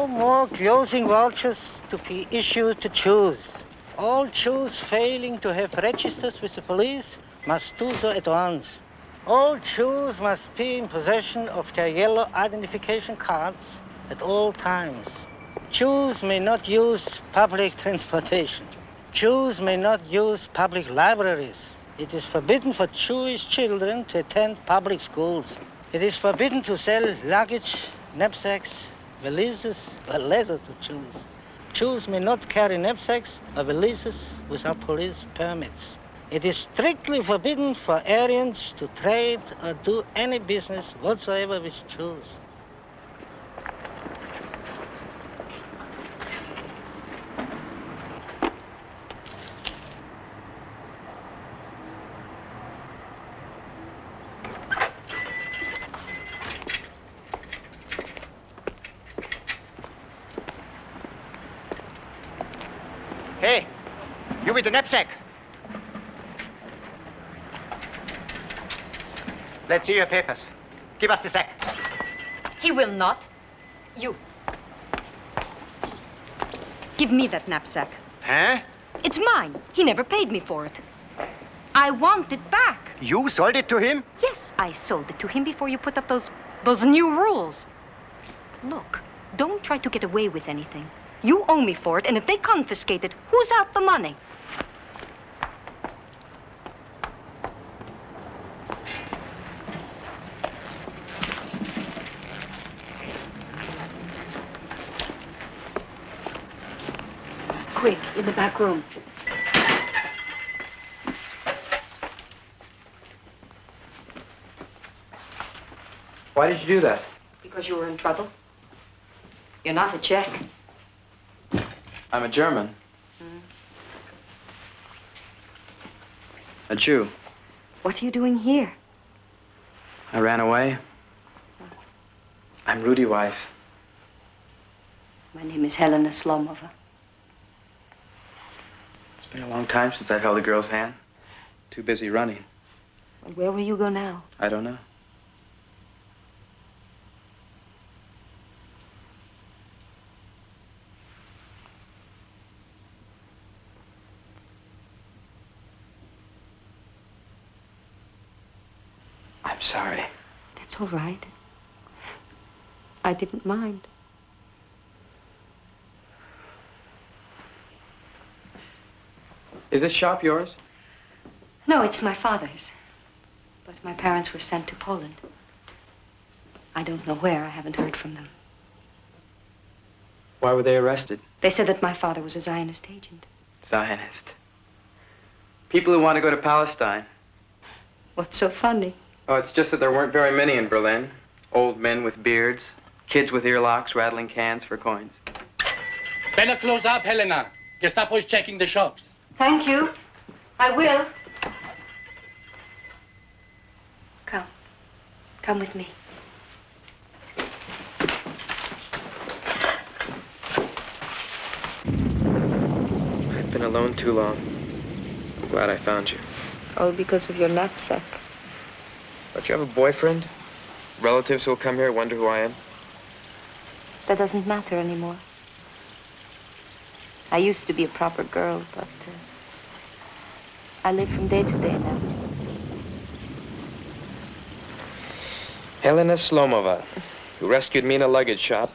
more closing vouchers to be issued to Jews. All Jews failing to have registers with the police must do so at once. All Jews must be in possession of their yellow identification cards at all times. Jews may not use public transportation. Jews may not use public libraries. It is forbidden for Jewish children to attend public schools. It is forbidden to sell luggage, knapsacks, valises, or leather to Jews. Jews may not carry knapsacks or valises without police permits. It is strictly forbidden for Aryans to trade or do any business whatsoever with Jews. Hey, you with the knapsack. Let's see your papers. Give us the sack. He will not. You. Give me that knapsack. Huh? It's mine. He never paid me for it. I want it back. You sold it to him? Yes, I sold it to him before you put up those new rules. Look, don't try to get away with anything. You owe me for it, and if they confiscate it, who's out the money? Quick, in the back room. Why did you do that? Because you were in trouble. You're not a Czech. I'm a German. A Jew. What are you doing here? I ran away. I'm Rudy Weiss. My name is Helena Slomova. It's been a long time since I've held a girl's hand. Too busy running. Well, where will you go now? I don't know. I'm sorry. That's all right. I didn't mind. Is this shop yours? No, it's my father's. But my parents were sent to Poland. I don't know where. I haven't heard from them. Why were they arrested? They said that my father was a Zionist agent. Zionist. People who want to go to Palestine. What's so funny? Oh, it's just that there weren't very many in Berlin. Old men with beards, kids with earlocks rattling cans for coins. Better close up, Helena. Gestapo is checking the shops. Thank you. I will. Come. Come with me. I've been alone too long. I'm glad I found you. All because of your knapsack. Don't you have a boyfriend? Relatives who'll come here wonder who I am? That doesn't matter anymore. I used to be a proper girl, but I live from day to day now. Helena Slomova, who rescued me in a luggage shop.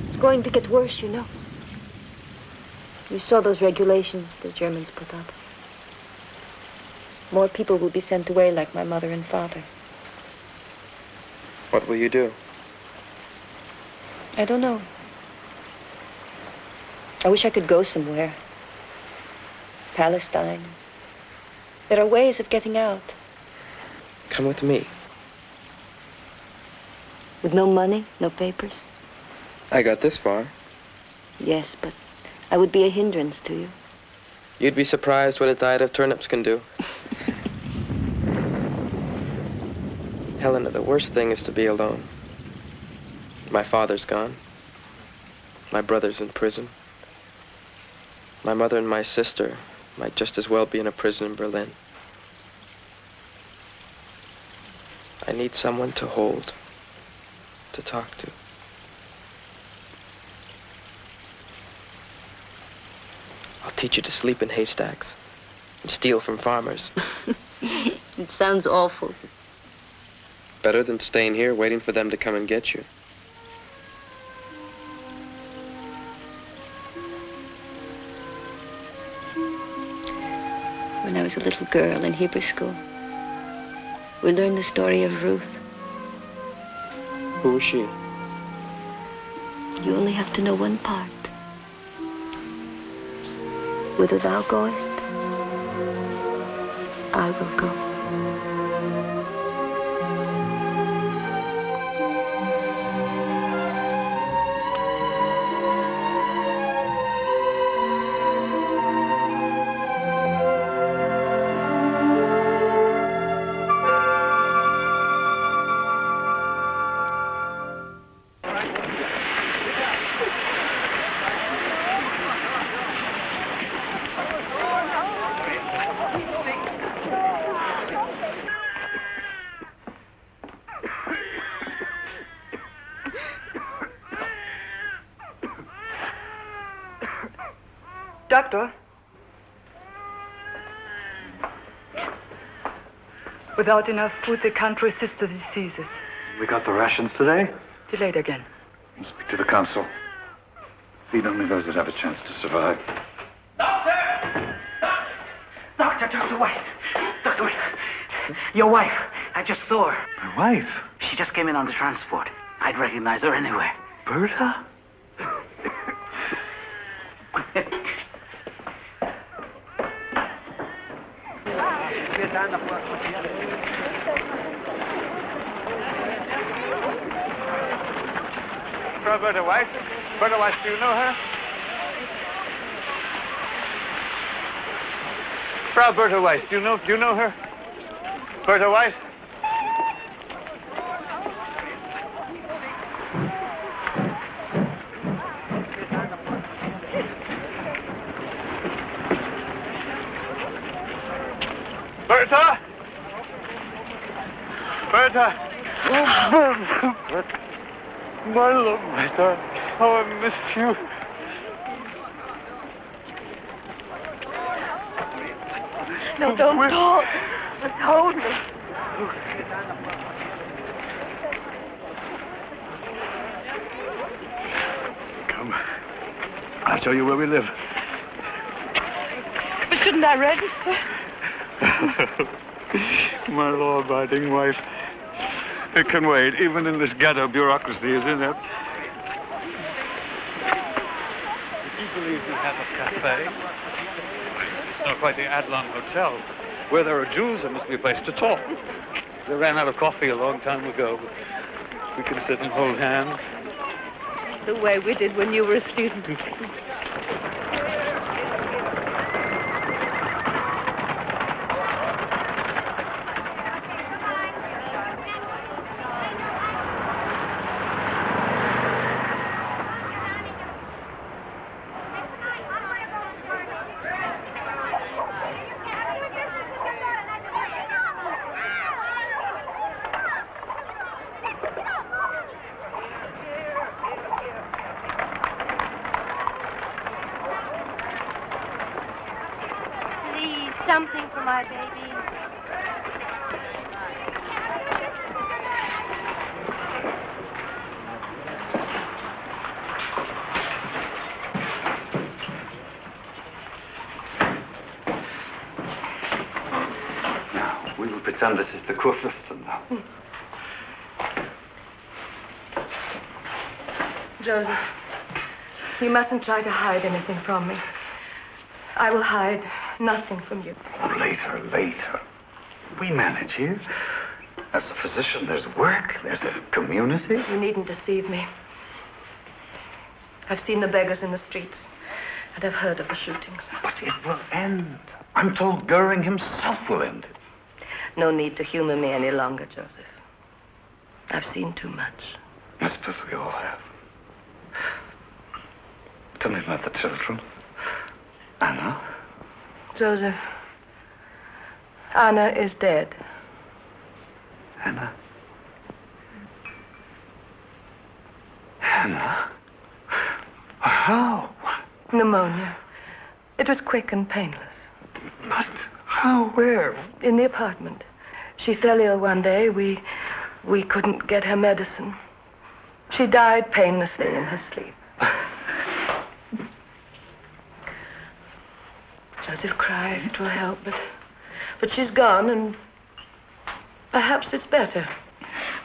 It's going to get worse, you know. You saw those regulations the Germans put up. More people will be sent away like my mother and father. What will you do? I don't know. I wish I could go somewhere. Palestine. There are ways of getting out. Come with me. With no money, no papers? I got this far. Yes, but I would be a hindrance to you. You'd be surprised what a diet of turnips can do. Helena, the worst thing is to be alone. My father's gone. My brother's in prison. My mother and my sister might just as well be in a prison in Berlin. I need someone to hold, to talk to. I'll teach you to sleep in haystacks and steal from farmers. It sounds awful. Better than staying here waiting for them to come and get you. When I was a little girl in Hebrew school, we learned the story of Ruth. Who was she? You only have to know one part. Whither thou goest, I will go. Doctor? Without enough food, they can't resist the diseases. We got the rations today. Delayed again. We'll speak to the council. Feed only those that have a chance to survive. Dr. Weiss. Dr. Weiss. Your wife. I just saw her. My wife? She just came in on the transport. I'd recognize her anywhere. Berta? Frau Berta Weiss? Berta Weiss, do you know her? Frau Berta Weiss, do you know her? Berta Weiss? Berta? Berta? Oh, Berta. My love, my darling. How I missed you. No, don't talk. Just hold me. Come. I'll show you where we live. But shouldn't I register? My law-abiding wife. It can wait, even in this ghetto bureaucracy, isn't it? Do you believe we have a cafe? It's not quite the Adlon Hotel. Where there are Jews, there must be a place to talk. They ran out of coffee a long time ago. We can sit and hold hands. The way we did when you were a student. Something for my baby. Now, we will pretend this is the Kurfürsten now. Joseph, you mustn't try to hide anything from me. I will hide nothing from you. Later. We manage here. As a physician, there's work, there's a community. You needn't deceive me. I've seen the beggars in the streets, and I've heard of the shootings. But it will end. I'm told Goering himself will end it. No need to humor me any longer, Joseph. I've seen too much. I suppose we all have. Tell me about the children. Anna? Joseph, Anna is dead. Anna? How? Pneumonia. It was quick and painless. But how? Where? In the apartment. She fell ill one day. We couldn't get her medicine. She died painlessly in her sleep. Joseph, cry if it will help, but she's gone, and perhaps it's better.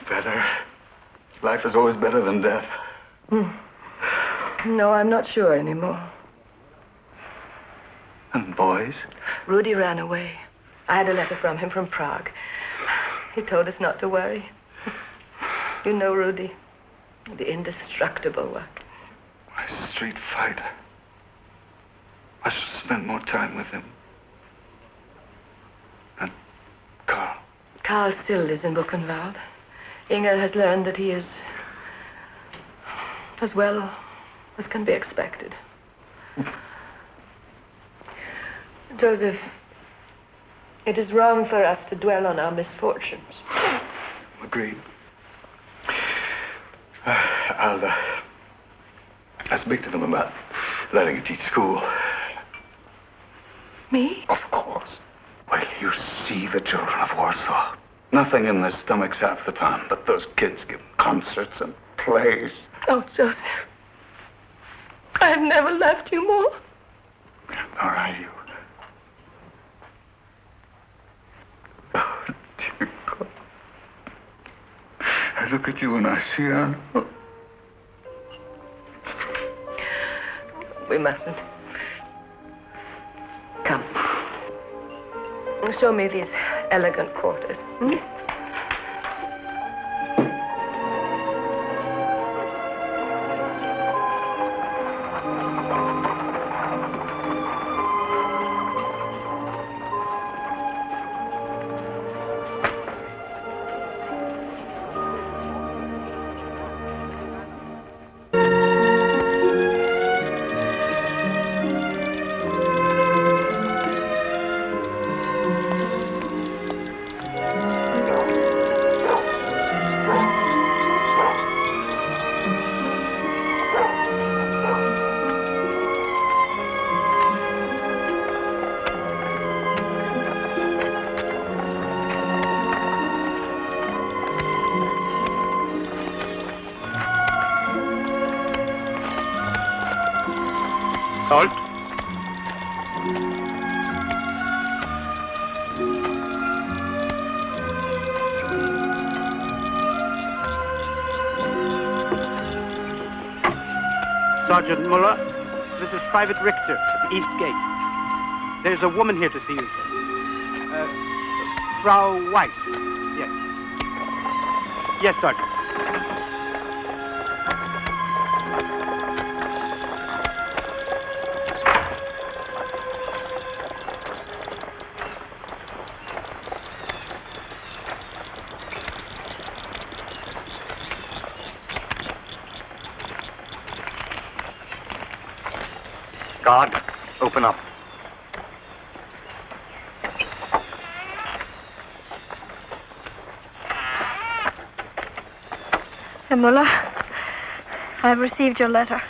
Better. Life is always better than death. No, I'm not sure anymore. And boys? Rudy ran away. I had a letter from him from Prague. He told us not to worry. You know Rudy, the indestructible one. My street fighter. I should have spent more time with him. And Carl. Carl still lives in Buchenwald. Inge has learned that he is as well as can be expected. Joseph, it is wrong for us to dwell on our misfortunes. Agreed. I'll speak to them about letting you teach school. Me? Of course. Well, you see the children of Warsaw. Nothing in their stomachs half the time, but those kids give concerts and plays. Oh, Joseph, I have never loved you more. Nor are you. Oh, dear God. I look at you and I see her. We mustn't. Come. Show me these elegant quarters. Halt. Sergeant Muller, this is Private Richter at the East Gate. There's a woman here to see you, sir. Frau Weiss. Yes. Yes, Sergeant. Guard, open up. Herr Muller, I have received your letter.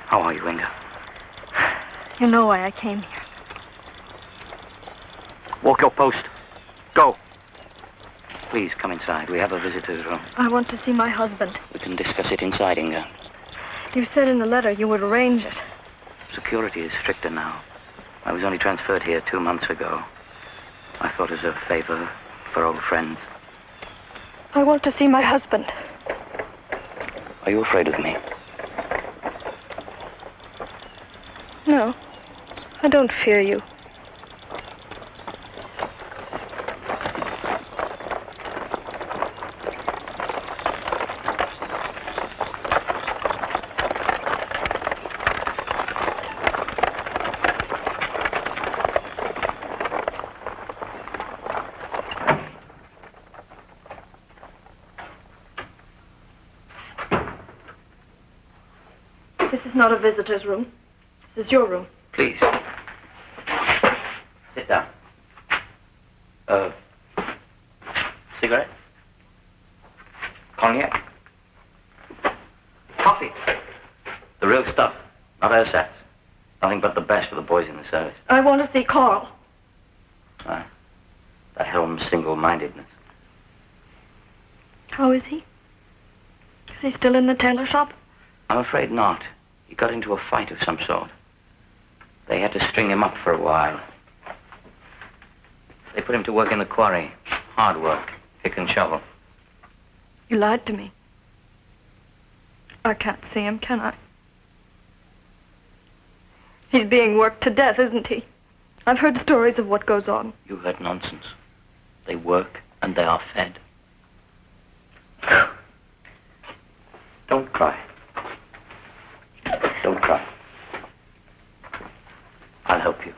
How are you, Inga? You know why I came here. Walk your post. Go. Please come inside. We have a visitor's room. I want to see my husband. We can discuss it inside, Inga. You said in the letter you would arrange it. Security is stricter now. I was only transferred here 2 months ago. I thought as a favor for old friends. I want to see my husband. Are you afraid of me? No, I don't fear you. This is not a visitor's room. This is your room. Please. Sit down. Cigarette? Cognac? Coffee? The real stuff, not ersatz. Nothing but the best for the boys in the service. I want to see Carl. That Helm's single-mindedness. How is he? Is he still in the tailor shop? I'm afraid not. He got into a fight of some sort. They had to string him up for a while. They put him to work in the quarry. Hard work, pick and shovel. You lied to me. I can't see him, can I? He's being worked to death, isn't he? I've heard stories of what goes on. You heard nonsense. They work and they are fed. Don't cry. Don't cry. I'll help you.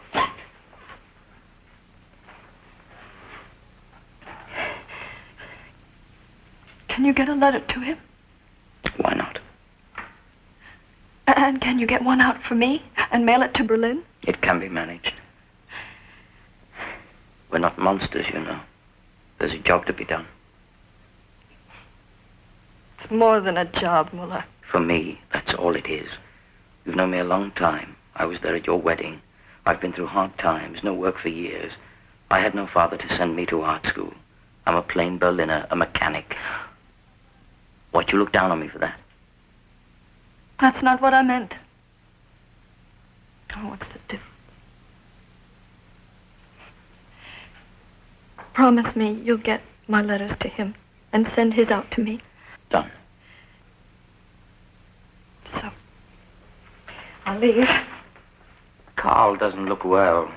Can you get a letter to him? Why not? And can you get one out for me and mail it to Berlin? It can be managed. We're not monsters, you know. There's a job to be done. It's more than a job, Muller. For me, that's all it is. You've known me a long time. I was there at your wedding. I've been through hard times, no work for years. I had no father to send me to art school. I'm a plain Berliner, a mechanic. What, you look down on me for that? That's not what I meant. Oh, what's the difference? Promise me you'll get my letters to him and send his out to me. Done. So, I'll leave. Carl doesn't look well.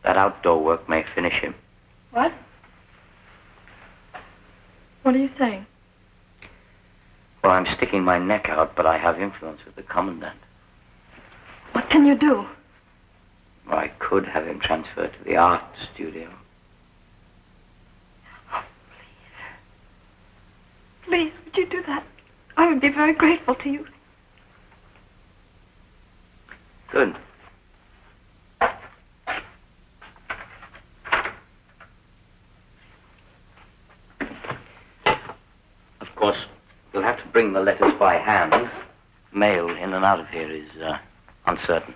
That outdoor work may finish him. What? What are you saying? Well, I'm sticking my neck out, but I have influence with the commandant. What can you do? Well, I could have him transferred to the art studio. Oh, please. Please, would you do that? I would be very grateful to you. Good. Of course, you'll have to bring the letters by hand. Mail in and out of here is uncertain.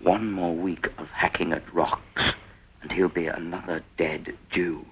One more week of hacking at rocks, and he'll be another dead Jew.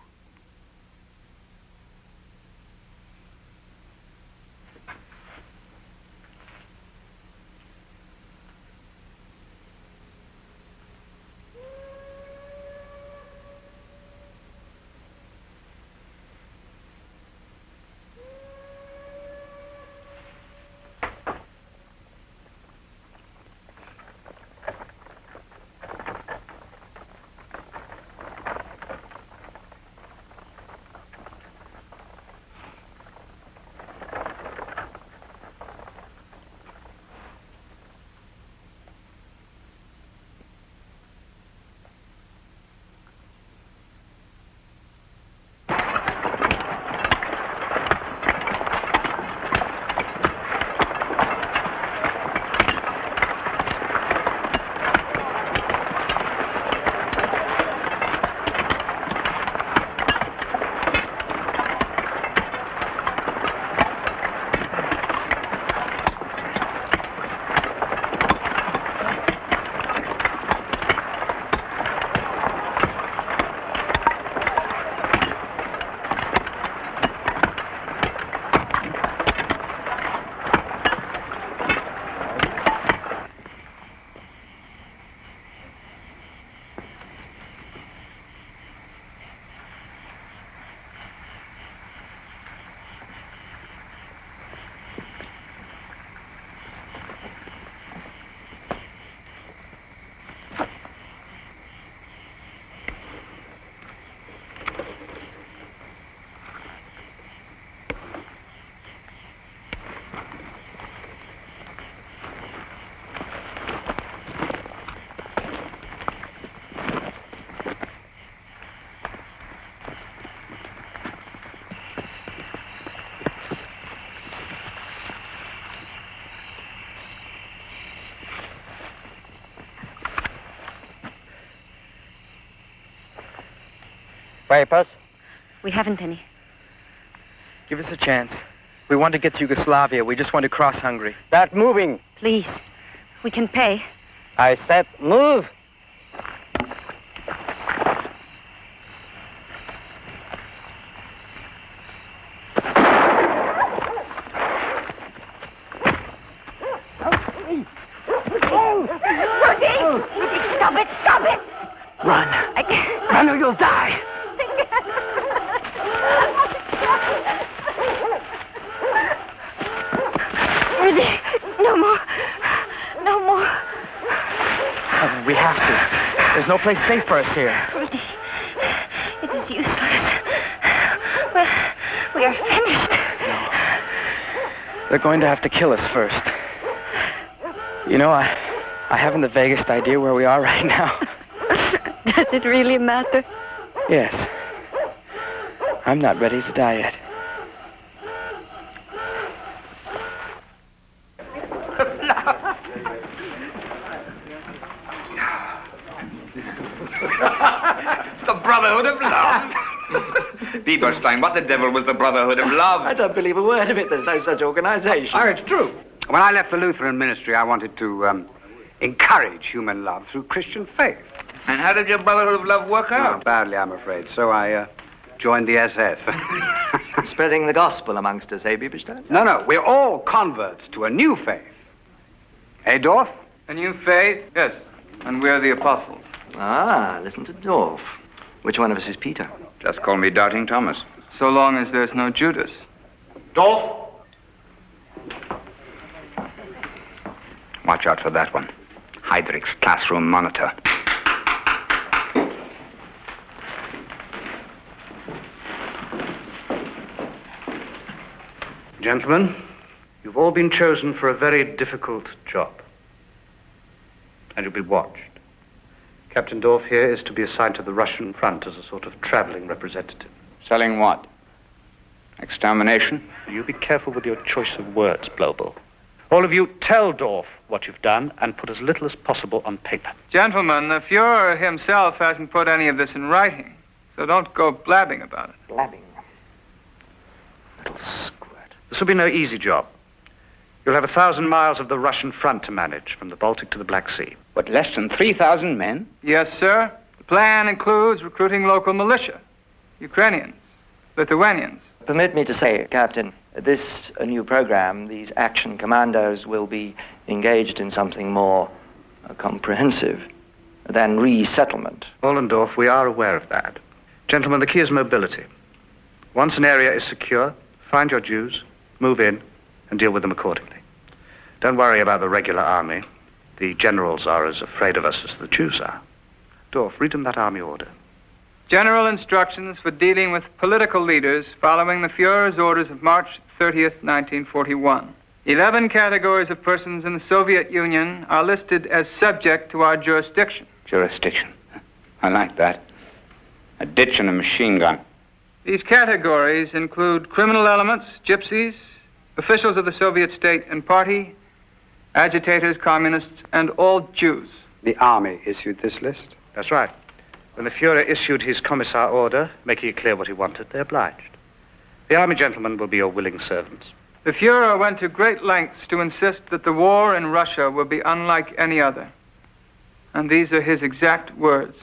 Papers? We haven't any. Give us a chance. We want to get to Yugoslavia. We just want to cross Hungary. Start moving. Please. We can pay. I said move. Stop it! Stop it! Run. Run or you'll die. Rudy, no more. No more. We have to. There's no place safe for us here. Rudy, it is useless. We are finished. They're going to have to kill us first. You know, I haven't the vaguest idea where we are right now. Does it really matter? Yes. I'm not ready to die yet. The Brotherhood of Love. Bieberstein, what the devil was the Brotherhood of Love? I don't believe a word of it. There's no such organization. Oh, it's true. When I left the Lutheran ministry, I wanted to encourage human love through Christian faith. And how did your Brotherhood of Love work out? Oh, badly, I'm afraid. So I joined the SS. Spreading the gospel amongst us, eh, Bieberstein? No, we're all converts to a new faith. Eh, Dorf? A new faith? Yes. And we're the apostles. Ah, listen to Dorf. Which one of us is Peter? Just call me Doubting Thomas. So long as there's no Judas. Dorf? Watch out for that one. Heydrich's classroom monitor. Gentlemen, you've all been chosen for a very difficult job. And you'll be watched. Captain Dorf here is to be assigned to the Russian front as a sort of traveling representative. Selling what? Extermination? You be careful with your choice of words, Blobel. All of you, tell Dorf what you've done and put as little as possible on paper. Gentlemen, the Fuhrer himself hasn't put any of this in writing, so don't go blabbing about it. Blabbing. Little squirt. This will be no easy job. You'll have 1,000 miles of the Russian front to manage, from the Baltic to the Black Sea. But less than 3,000 men? Yes, sir. The plan includes recruiting local militia, Ukrainians, Lithuanians. Permit me to say, Captain, this new program, these action commandos will be engaged in something more comprehensive than resettlement. Ollendorf, we are aware of that. Gentlemen, the key is mobility. Once an area is secure, find your Jews, move in, and deal with them accordingly. Don't worry about the regular army. The generals are as afraid of us as the Jews are. Dorf, read them that army order. General instructions for dealing with political leaders following the Fuhrer's orders of March 30th, 1941. 11 categories of persons in the Soviet Union are listed as subject to our jurisdiction. Jurisdiction. I like that. A ditch and a machine gun. These categories include criminal elements, gypsies, officials of the Soviet state and party, agitators, communists, and all Jews. The army issued this list? That's right. When the Fuhrer issued his commissar order, making it clear what he wanted, they obliged. The army gentlemen will be your willing servants. The Fuhrer went to great lengths to insist that the war in Russia will be unlike any other. And these are his exact words.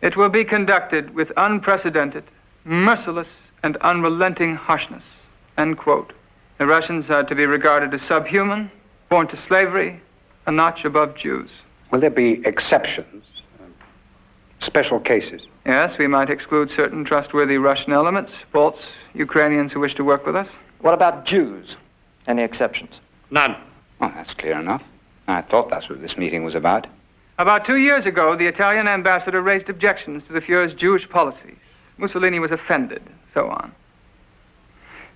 It will be conducted with unprecedented, merciless, and unrelenting harshness. End quote. The Russians are to be regarded as subhuman, born to slavery, a notch above Jews. Will there be exceptions? Special cases? Yes, we might exclude certain trustworthy Russian elements, Balts, Ukrainians who wish to work with us. What about Jews? Any exceptions? None. Oh, that's clear enough. I thought that's what this meeting was about. About 2 years ago, the Italian ambassador raised objections to the Fuhrer's Jewish policies. Mussolini was offended, so on.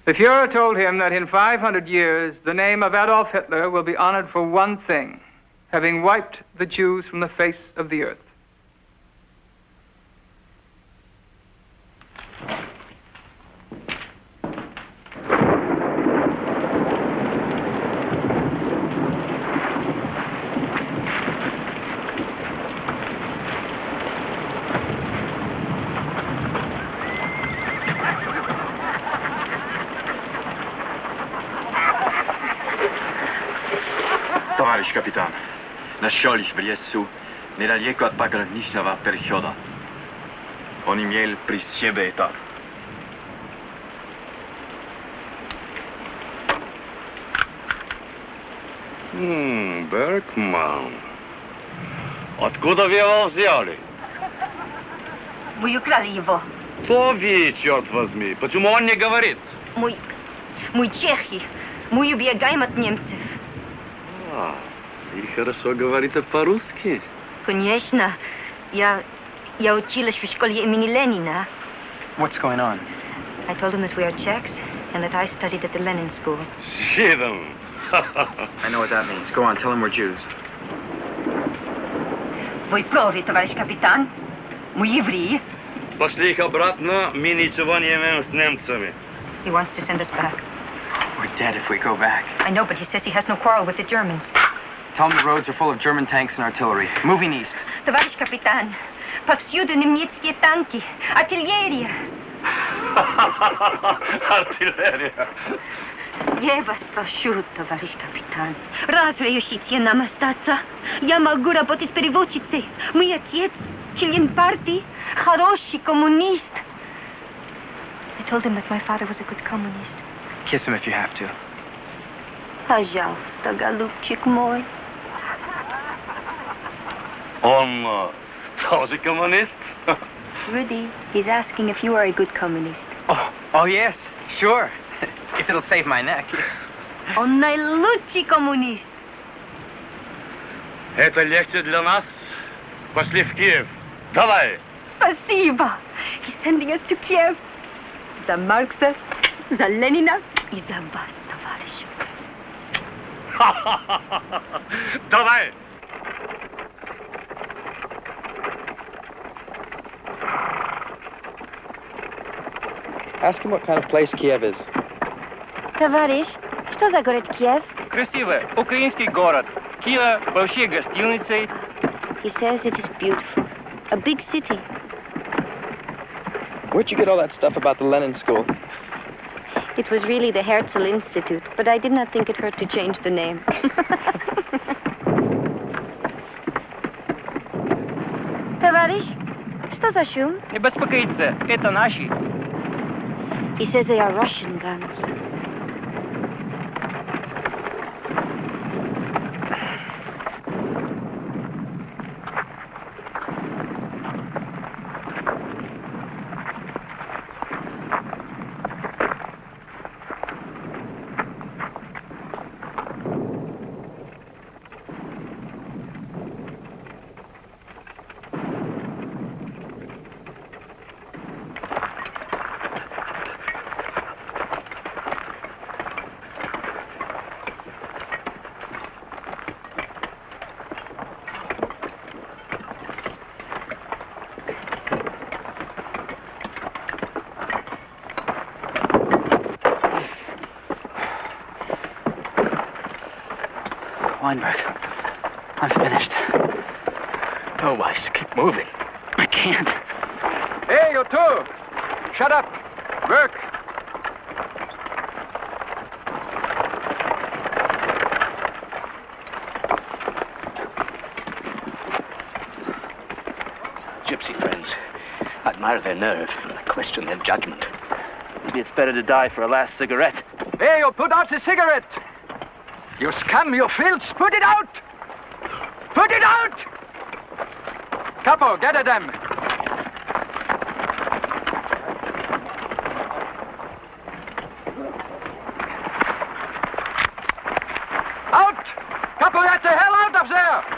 The Fuhrer told him that in 500 years, the name of Adolf Hitler will be honored for one thing, having wiped the Jews from the face of the earth. Товарищ капитан, нашелись в лесу, недалеко от пограничного перехода. Он имел при себе это. Беркман. Откуда вы его взяли? Мы украли его. Кто вы, черт возьми? Почему он не говорит? Мы чехи. Мы убегаем от немцев. И хорошо говорите по-русски? Конечно. Я училась в школе имени Ленина. What's going on? I told him that we are Czechs and that I studied at the Lenin School. Shidam. I know what that means. Go on, tell him we're Jews. Вы правы, товарищ капитан. Мы евреи. Пошли их обратно, мы ничего не имеем с немцами. He wants to send us back. We're dead if we go back. I know, but he says he has no quarrel with the Germans. Tell him the roads are full of German tanks and artillery. Moving east. Товарищ капитан, повсюду немецкие танки, артиллерия. Артиллерия. Я вас прошу, товарищ капитан, разрешите нам остаться? Я могу работать переводчицей. Мой отец, член партии, хороший коммунист. I told him that my father was a good communist. Kiss him if you have to. Пожалуйста, голубчик мой. Он тоже коммунист? Rudy, he's asking if you are a good communist. Oh yes, sure. If it'll save my neck. Он наилучший коммунист. Это легче для нас. Пошли в Киев. Давай. Спасибо. He's sending us to Kiev. За Маркса, за Ленина и за вас, товарищ. Давай. Ask him what kind of place Kiev is. Товарищ, что за город Киев? Красивый, украинский город. Киев, большие гостиницы. He says it is beautiful. A big city. Where'd you get all that stuff about the Lenin School? It was really the Herzl Institute, but I did not think it hurt to change the name. Товарищ, что за шум? Не беспокоиться, это наши. He says they are Russian guns. Weinberg, I'm finished. No, Weiss, keep moving. I can't. Hey, you two! Shut up! Work! Gypsy friends. I admire their nerve, but I question their judgment. Maybe it's better to die for a last cigarette. Hey, you put out the cigarette! You scum, you filth! Put it out! Put it out! Capo, gather them! Out! Capo, get the hell out of there!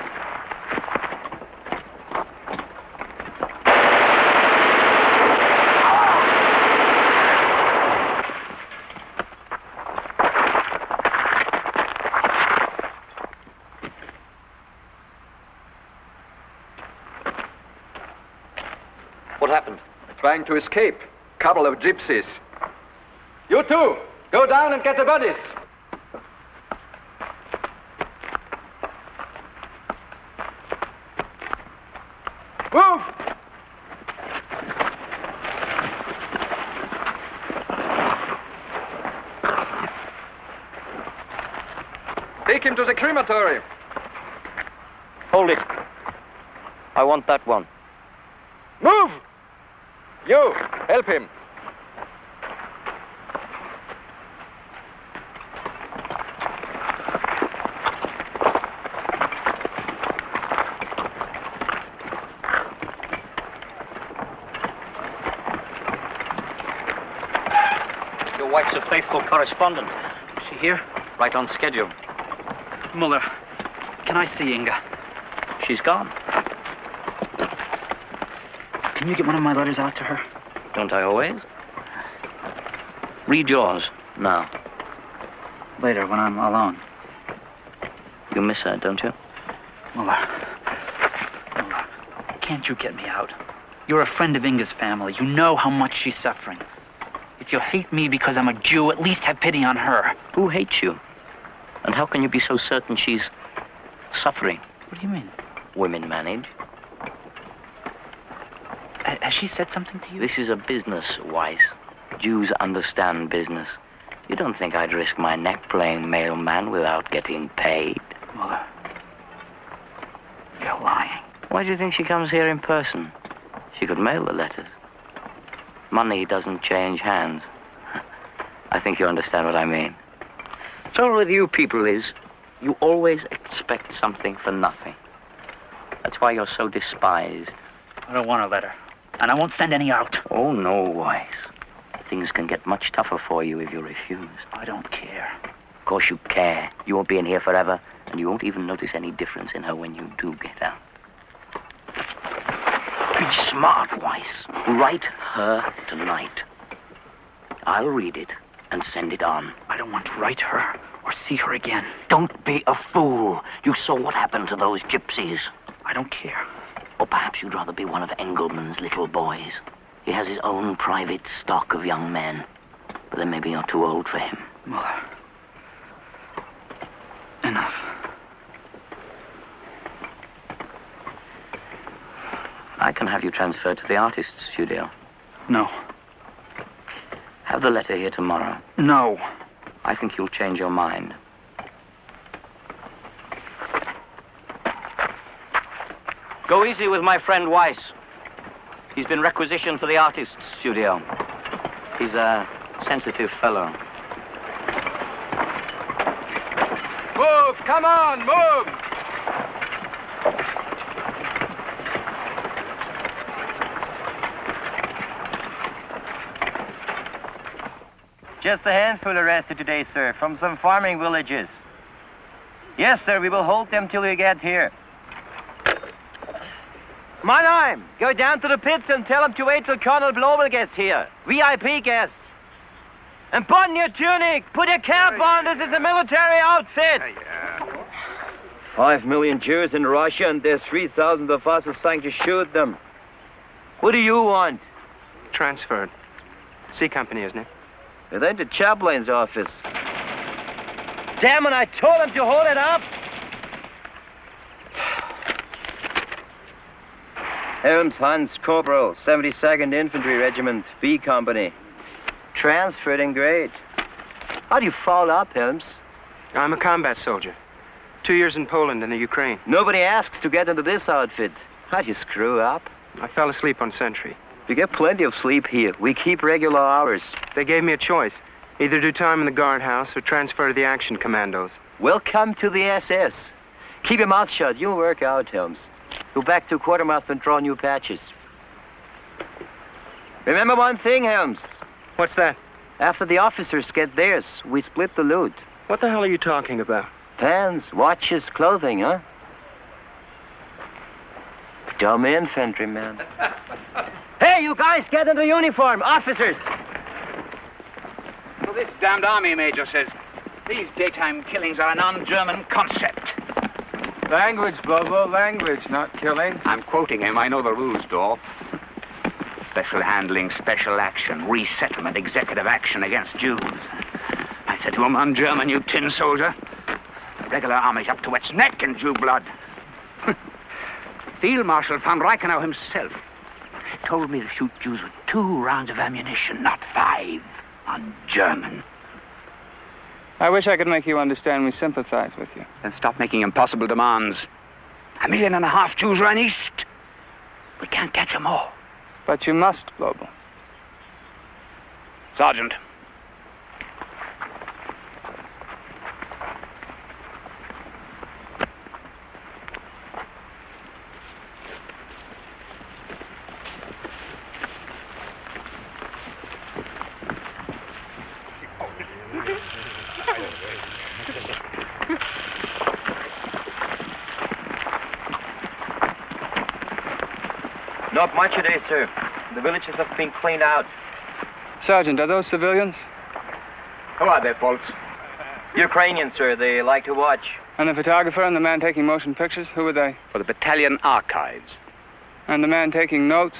What happened? Trying to escape. Couple of gypsies. You two, go down and get the bodies. Move! Take him to the crematory. Hold it. I want that one. Move! You, help him. Your wife's a faithful correspondent. Is she here? Right on schedule. Muller, can I see Inga? She's gone. Can you get one of my letters out to her? Don't I always? Read yours now. Later, when I'm alone. You miss her, don't you? Muller, can't you get me out? You're a friend of Inga's family. You know how much she's suffering. If you hate me because I'm a Jew, at least have pity on her. Who hates you? And how can you be so certain she's suffering? What do you mean? Women manage. Has she said something to you? This is a business, Weiss. Jews understand business. You don't think I'd risk my neck playing mailman without getting paid? Muller, you're lying. Why do you think she comes here in person? She could mail the letters. Money doesn't change hands. I think you understand what I mean. The trouble with you people is, you always expect something for nothing. That's why you're so despised. I don't want a letter. And I won't send any out. Oh, no, Weiss. Things can get much tougher for you if you refuse. I don't care. Of course you care. You won't be in here forever, and you won't even notice any difference in her when you do get out. Be smart, Weiss. Write her tonight. I'll read it and send it on. I don't want to write her or see her again. Don't be a fool. You saw what happened to those gypsies. I don't care. Or perhaps you'd rather be one of Engelman's little boys. He has his own private stock of young men. But then maybe you're too old for him. Muller. Enough. I can have you transferred to the artist's studio. No. Have the letter here tomorrow. No. I think you'll change your mind. Go easy with my friend Weiss. He's been requisitioned for the artist's studio. He's a sensitive fellow. Move! Come on, move! Just a handful arrested today, sir, from some farming villages. Yes, sir, we will hold them till we get here. Mannheim, go down to the pits and tell them to wait till Colonel Blobel gets here. VIP guests. And button your tunic, put your cap on, this is a military outfit. 5 million Jews in Russia and there's 3,000 of us assigned to shoot them. What do you want? Transferred. C Company, isn't it? They're in the chaplain's office. Damn it, I told him to hold it up! Helms Hans Corporal, 72nd Infantry Regiment, B Company. Transferred in grade. How do you foul up, Helms? I'm a combat soldier. 2 years in Poland and the Ukraine. Nobody asks to get into this outfit. How'd you screw up? I fell asleep on sentry. You get plenty of sleep here. We keep regular hours. They gave me a choice. Either do time in the guardhouse or transfer to the action commandos. Welcome to the SS. Keep your mouth shut. You'll work out, Helms. Go back to quartermaster and draw new patches. Remember one thing, Helms. What's that? After the officers get theirs, we split the loot. What the hell are you talking about? Pants, watches, clothing, huh? Dumb infantryman. Hey, you guys, get into uniform. Officers. Well, this damned army major says these daytime killings are an un-German concept. Language, Bobo, language, not killings. I'm quoting him. I know the rules, Dorf. Special handling, special action, resettlement, executive action against Jews. I said to him, un-German, you tin soldier. The regular army's up to its neck in Jew blood. Field Marshal von Reichenau himself told me to shoot Jews with 2 rounds of ammunition, not 5, on German. I wish I could make you understand we sympathize with you. Then stop making impossible demands. 1.5 million Jews run east. We can't catch them all. But you must, Blobel. Sergeant. Not much today, sir. The villages have been cleaned out. Sergeant, are those civilians? Who are they, folks? Ukrainians, sir. They like to watch. And the photographer and the man taking motion pictures, who are they? For the battalion archives. And the man taking notes?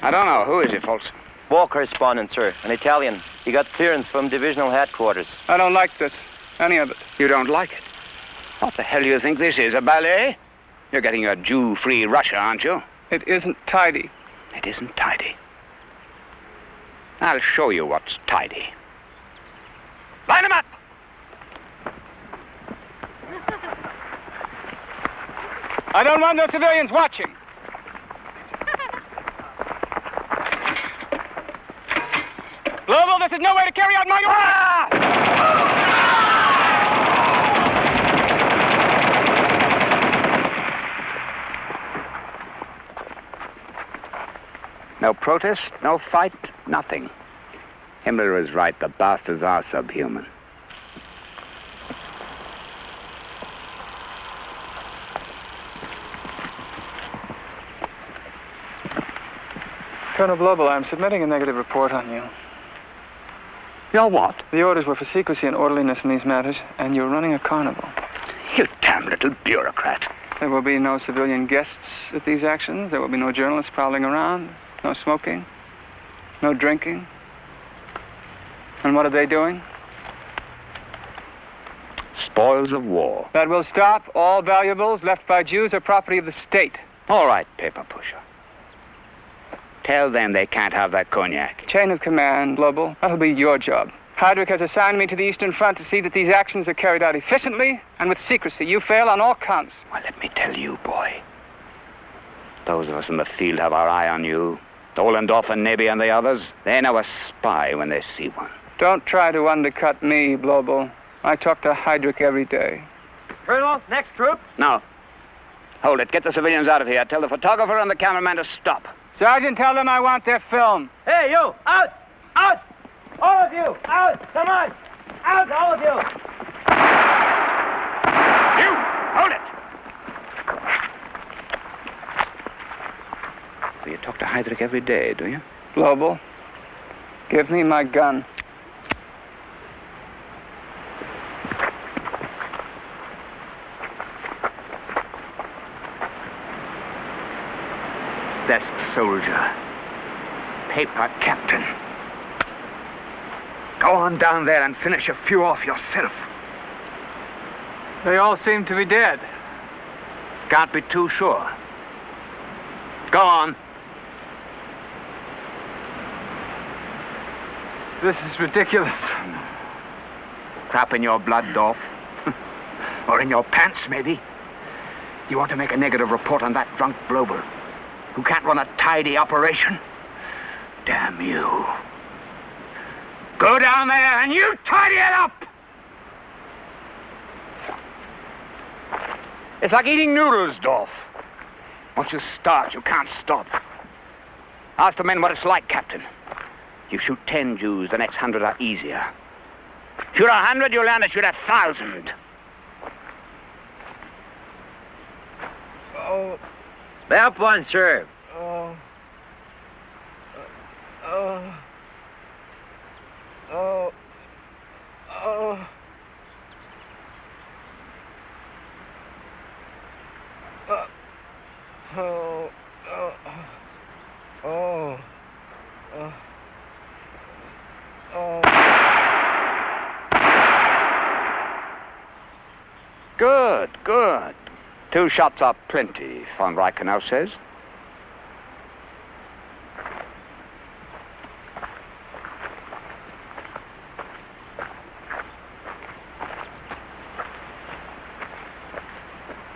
I don't know. Who is he, folks? War correspondent, sir. An Italian. He got clearance from divisional headquarters. I don't like this. Any of it. You don't like it? What the hell do you think this is, a ballet? You're getting your Jew-free Russia, aren't you? It isn't tidy. It isn't tidy. I'll show you what's tidy. Line them up! I don't want no civilians watching. Global, this is no way to carry out my orders! No protest, no fight, nothing. Himmler is right. The bastards are subhuman. Colonel Blobel, I'm submitting a negative report on you. You're what? The orders were for secrecy and orderliness in these matters, and you're running a carnival. You damn little bureaucrat. There will be no civilian guests at these actions. There will be no journalists prowling around. No smoking. No drinking. And what are they doing? Spoils of war. That will stop. All valuables left by Jews are property of the state. All right, paper pusher. Tell them they can't have that cognac. Chain of command, Global. That'll be your job. Heydrich has assigned me to the Eastern Front to see that these actions are carried out efficiently and with secrecy. You fail on all counts. Well, let me tell you, boy. Those of us in the field have our eye on you. Ohlendorf and Neby and the others, they know a spy when they see one. Don't try to undercut me, Blobel. I talk to Heydrich every day. Colonel, next group. No. Hold it. Get the civilians out of here. Tell the photographer and the cameraman to stop. Sergeant, tell them I want their film. Hey, you! Out! Out! All of you! Out! Come on! Out, all of you! You! Hold it! So you talk to Heydrich every day, do you? Global, give me my gun. Desk soldier. Paper captain. Go on down there and finish a few off yourself. They all seem to be dead. Can't be too sure. Go on. This is ridiculous. Crap in your blood, Dorf. Or in your pants, maybe. You want to make a negative report on that drunk Blobel who can't run a tidy operation? Damn you. Go down there and you tidy it up! It's like eating noodles, Dorf. Once you start, you can't stop. Ask the men what it's like, Captain. You shoot 10 Jews, the next 100 are easier. Shoot 100, you learn to shoot 1,000. Oh. Map one, sir. Oh. Oh. Oh. Oh. Oh. Oh. Oh. Oh. Good, good. 2 shots are plenty, von Reichenau says.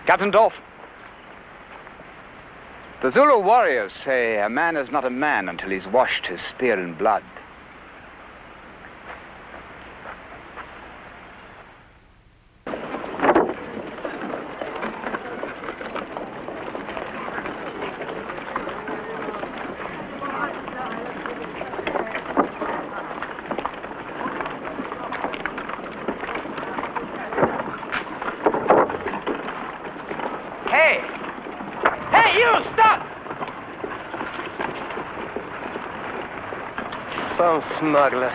Captain Dorf, The Zulu warriors say a man is not a man until he's washed his spear in blood. Hey! Hey, you! Stop! Some smuggler.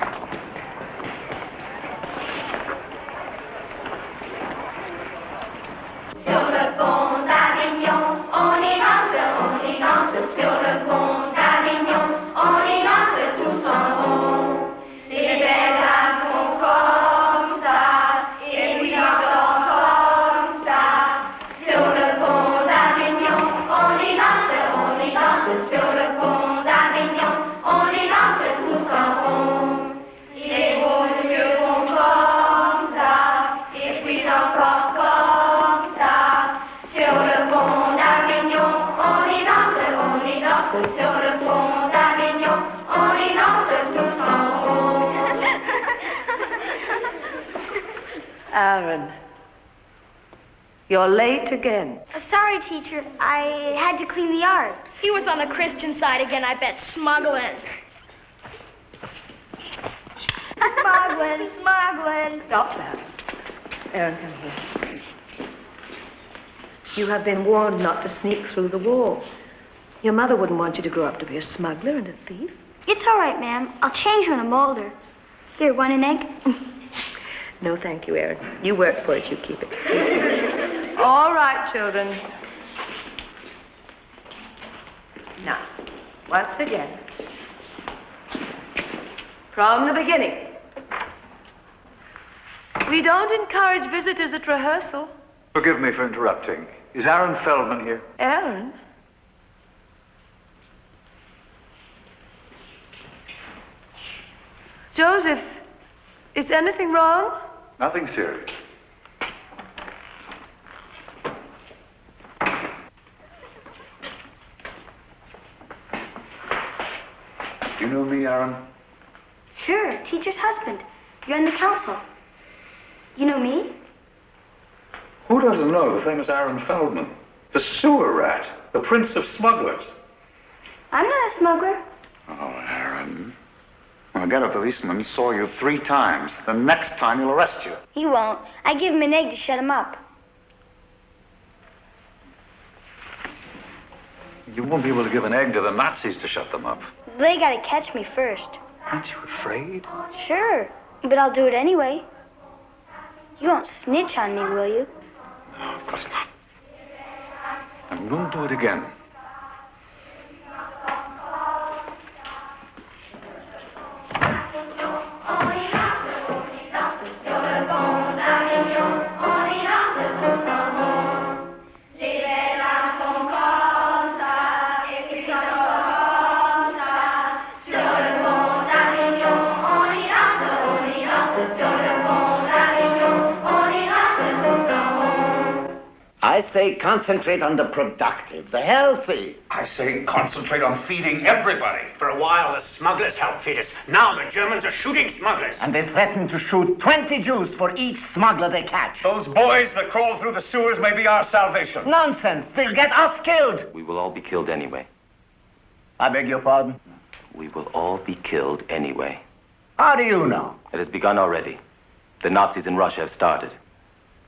Sur le pont d'Avignon, on y danse sur le pont d'Avignon, on y danse tous en rond. Les belles dames font comme ça, et puis encore comme ça. Sur le pont d'Avignon, on y danse sur le pont d'Avignon, on y danse tous en rond. Les beaux yeux font comme ça, et puis encore comme ça. Sur le pont d'Avignon, on y danse sur le pont d'Avignon, on y danse tous en rond. Aaron, you're late again. Sorry, teacher. I had to clean the yard. He was on the Christian side again, I bet, smuggling. Smuggling. Stop that. Aaron, come here. You have been warned not to sneak through the wall. Your mother wouldn't want you to grow up to be a smuggler and a thief. It's all right, ma'am. I'll change when I'm older. Here, want an egg? No, thank you, Aaron. You work for it, you keep it. All right, children. Now, once again, from the beginning. We don't encourage visitors at rehearsal. Forgive me for interrupting. Is Aaron Feldman here? Aaron? Joseph, is anything wrong? Nothing serious. Do you know me, Aaron? Sure, teacher's husband. You're in the council. You know me? Who doesn't know the famous Aaron Feldman? The sewer rat, the prince of smugglers. I'm not a smuggler. Oh, Aaron. Well, get a policeman saw you 3 times. The next time he'll arrest you. He won't. I give him an egg to shut him up. You won't be able to give an egg to the Nazis to shut them up. They gotta catch me first. Aren't you afraid? Sure, but I'll do it anyway. You won't snitch on me, will you? No, of course not. And we won't do it again. I say concentrate on the productive, the healthy. I say concentrate on feeding everybody. For a while, the smugglers helped feed us. Now the Germans are shooting smugglers. And they threaten to shoot 20 Jews for each smuggler they catch. Those boys that crawl through the sewers may be our salvation. Nonsense. They'll get us killed. We will all be killed anyway. I beg your pardon? We will all be killed anyway. How do you know? It has begun already. The Nazis in Russia have started.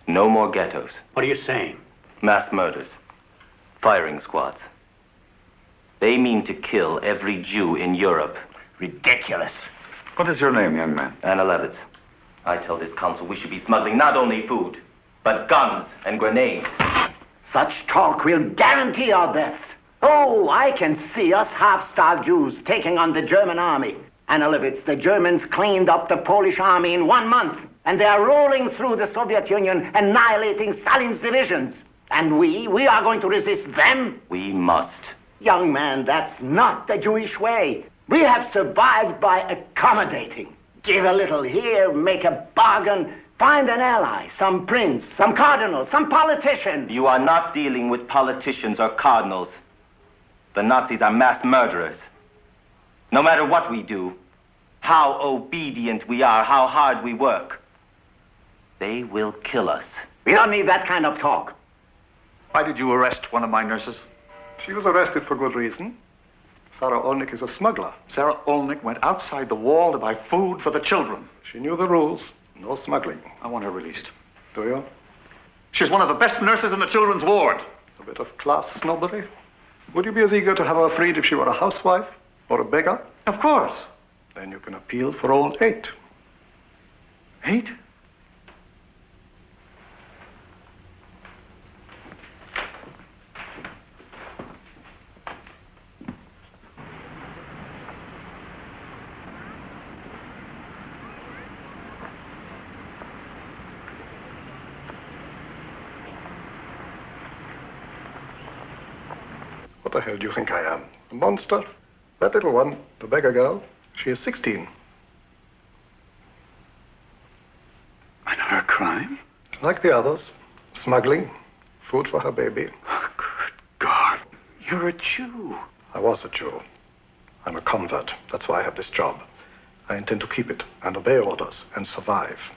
No more ghettos. What are you saying? Mass murders. Firing squads. They mean to kill every Jew in Europe. Ridiculous. What is your name, young man? Anna Levitz. I tell this council we should be smuggling not only food, but guns and grenades. Such talk will guarantee our deaths. Oh, I can see us half-starved Jews taking on the German army. Anna Levitz, the Germans cleaned up the Polish army in 1 month, and they are rolling through the Soviet Union, annihilating Stalin's divisions. And we are going to resist them? We must. Young man, that's not the Jewish way. We have survived by accommodating. Give a little here, make a bargain, find an ally, some prince, some cardinal, some politician. You are not dealing with politicians or cardinals. The Nazis are mass murderers. No matter what we do, how obedient we are, how hard we work, they will kill us. We don't need that kind of talk. Why did you arrest one of my nurses? She was arrested for good reason. Sarah Olnick is a smuggler. Sarah Olnick went outside the wall to buy food for the children. She knew the rules. No smuggling. I want her released. Do you? She's one of the best nurses in the children's ward. A bit of class snobbery. Would you be as eager to have her freed if she were a housewife or a beggar? Of course. Then you can appeal for all 8. 8? What the hell do you think I am? A monster? That little one, the beggar girl, she is 16. And her crime? Like the others, smuggling, food for her baby. Oh, good God. You're a Jew. I was a Jew. I'm a convert. That's why I have this job. I intend to keep it and obey orders and survive.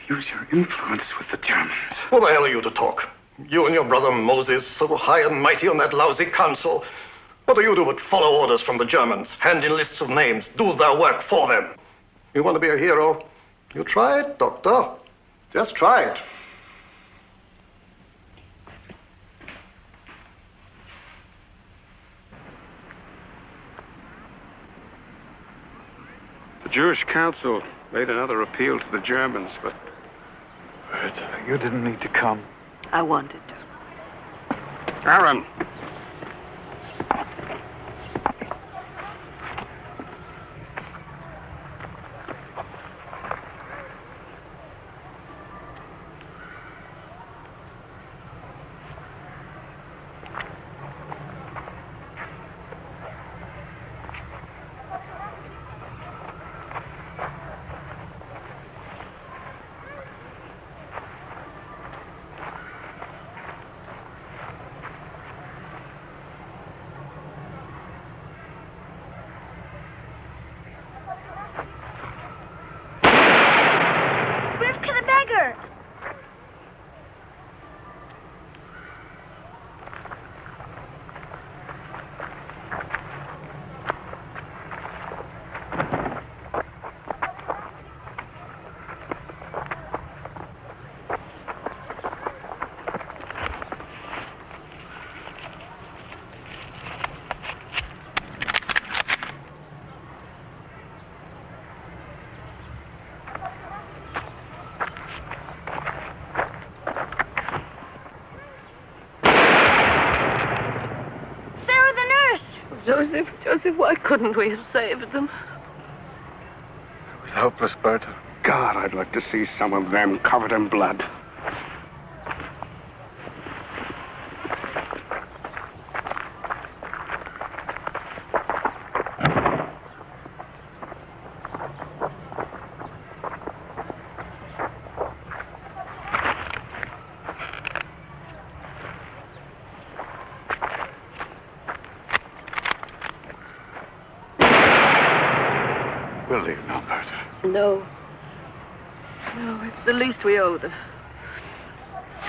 Use your influence with the Germans. Who the hell are you to talk? You and your brother Moses, so high and mighty on that lousy council. What do you do but follow orders from the Germans, hand in lists of names, do their work for them? You want to be a hero? You try it, Doctor. Just try it. The Jewish Council made another appeal to the Germans, but you didn't need to come. I wanted to. Aaron! Rivka the beggar! Joseph, why couldn't we have saved them? It was hopeless, Berta. God, I'd like to see some of them covered in blood. We'll leave now, Berta. No. No, it's the least we owe them.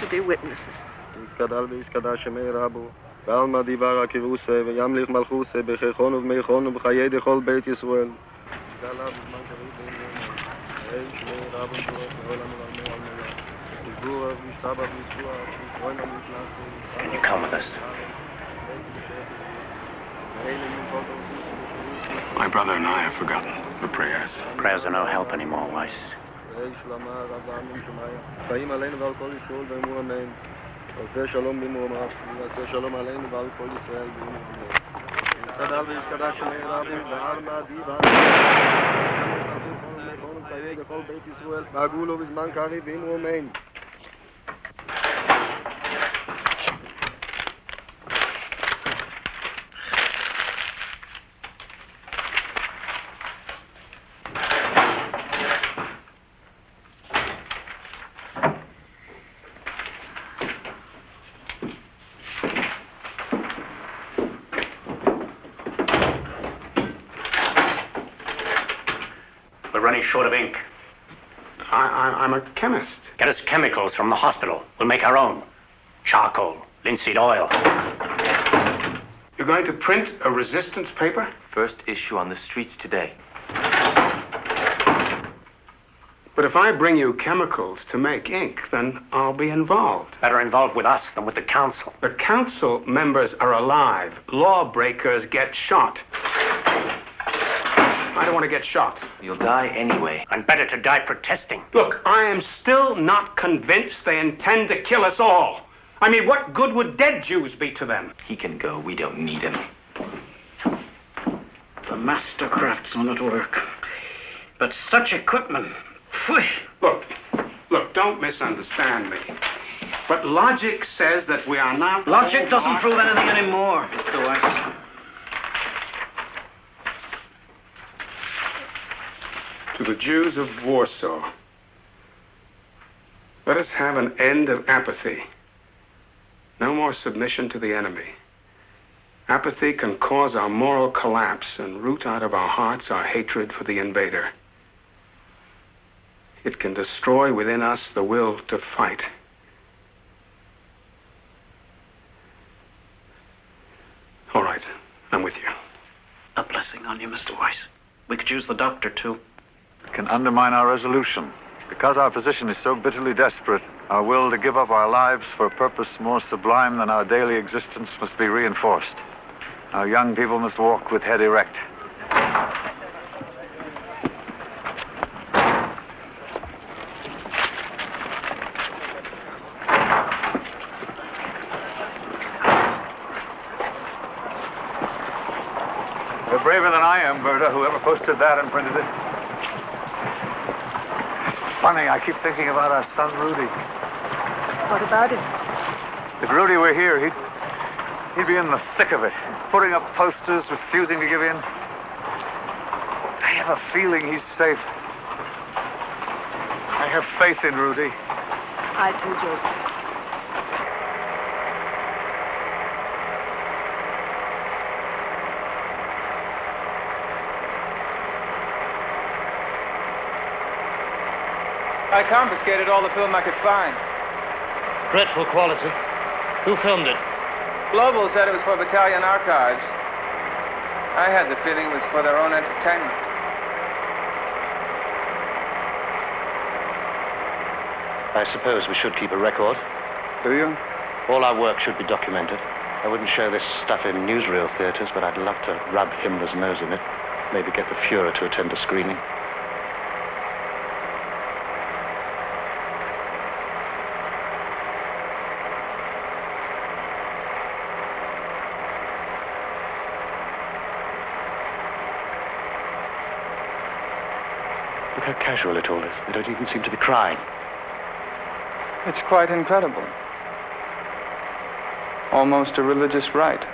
To be witnesses. בעלמא דיבר הקירוסה וימליך מלכוסה בחייכון ובמייכון ובחיי דכל בית ישראל. Can you come with us? My brother and I have forgotten the prayers. Prayers are no help anymore, Weiss. חיים עלינו ועל כל ישראל ואמרו אמן. עושה שלום במרומיו, יעשה שלום עלינו ועל כל ישראל ואמרו אמן. יתגדל ויתקדש שמי רבים בעלמא דיבר. בכל בית ישראל, דאגו לו בזמן קריב ואמרו אמן. running short of ink. I'm a chemist. Get us chemicals from the hospital. We'll make our own. Charcoal, linseed oil. You're going to print a resistance paper? First issue on the streets today. But if I bring you chemicals to make ink, then I'll be involved. Better involved with us than with the council. The council members are alive. Lawbreakers get shot. I don't want to get shot. You'll die anyway. And better to die protesting. Look, I am still not convinced they intend to kill us all. I mean, what good would dead Jews be to them? He can go. We don't need him. The master craftsman at work. But such equipment. Phew. Look, don't misunderstand me. But logic says that we are not... Logic doesn't prove anything anymore, Mr. Weiss. To the Jews of Warsaw, let us have an end of apathy. No more submission to the enemy. Apathy can cause our moral collapse and root out of our hearts our hatred for the invader. It can destroy within us the will to fight. All right, I'm with you. A blessing on you, Mr. Weiss. We could use the doctor, too. It can undermine our resolution. Because our position is so bitterly desperate, our will to give up our lives for a purpose more sublime than our daily existence must be reinforced. Our young people must walk with head erect. You're braver than I am, Berta, whoever posted that and printed it. It's funny, I keep thinking about our son, Rudy. What about him? If Rudy were here, he'd be in the thick of it, putting up posters, refusing to give in. I have a feeling he's safe. I have faith in Rudy. I too, Joseph. I confiscated all the film I could find. Dreadful quality. Who filmed it? Global said it was for battalion archives. I had the feeling it was for their own entertainment. I suppose we should keep a record. Do you? All our work should be documented. I wouldn't show this stuff in newsreel theaters, but I'd love to rub Himmler's nose in it. Maybe get the Fuhrer to attend a screening. Look how casual it all is. They don't even seem to be crying. It's quite incredible. Almost a religious rite.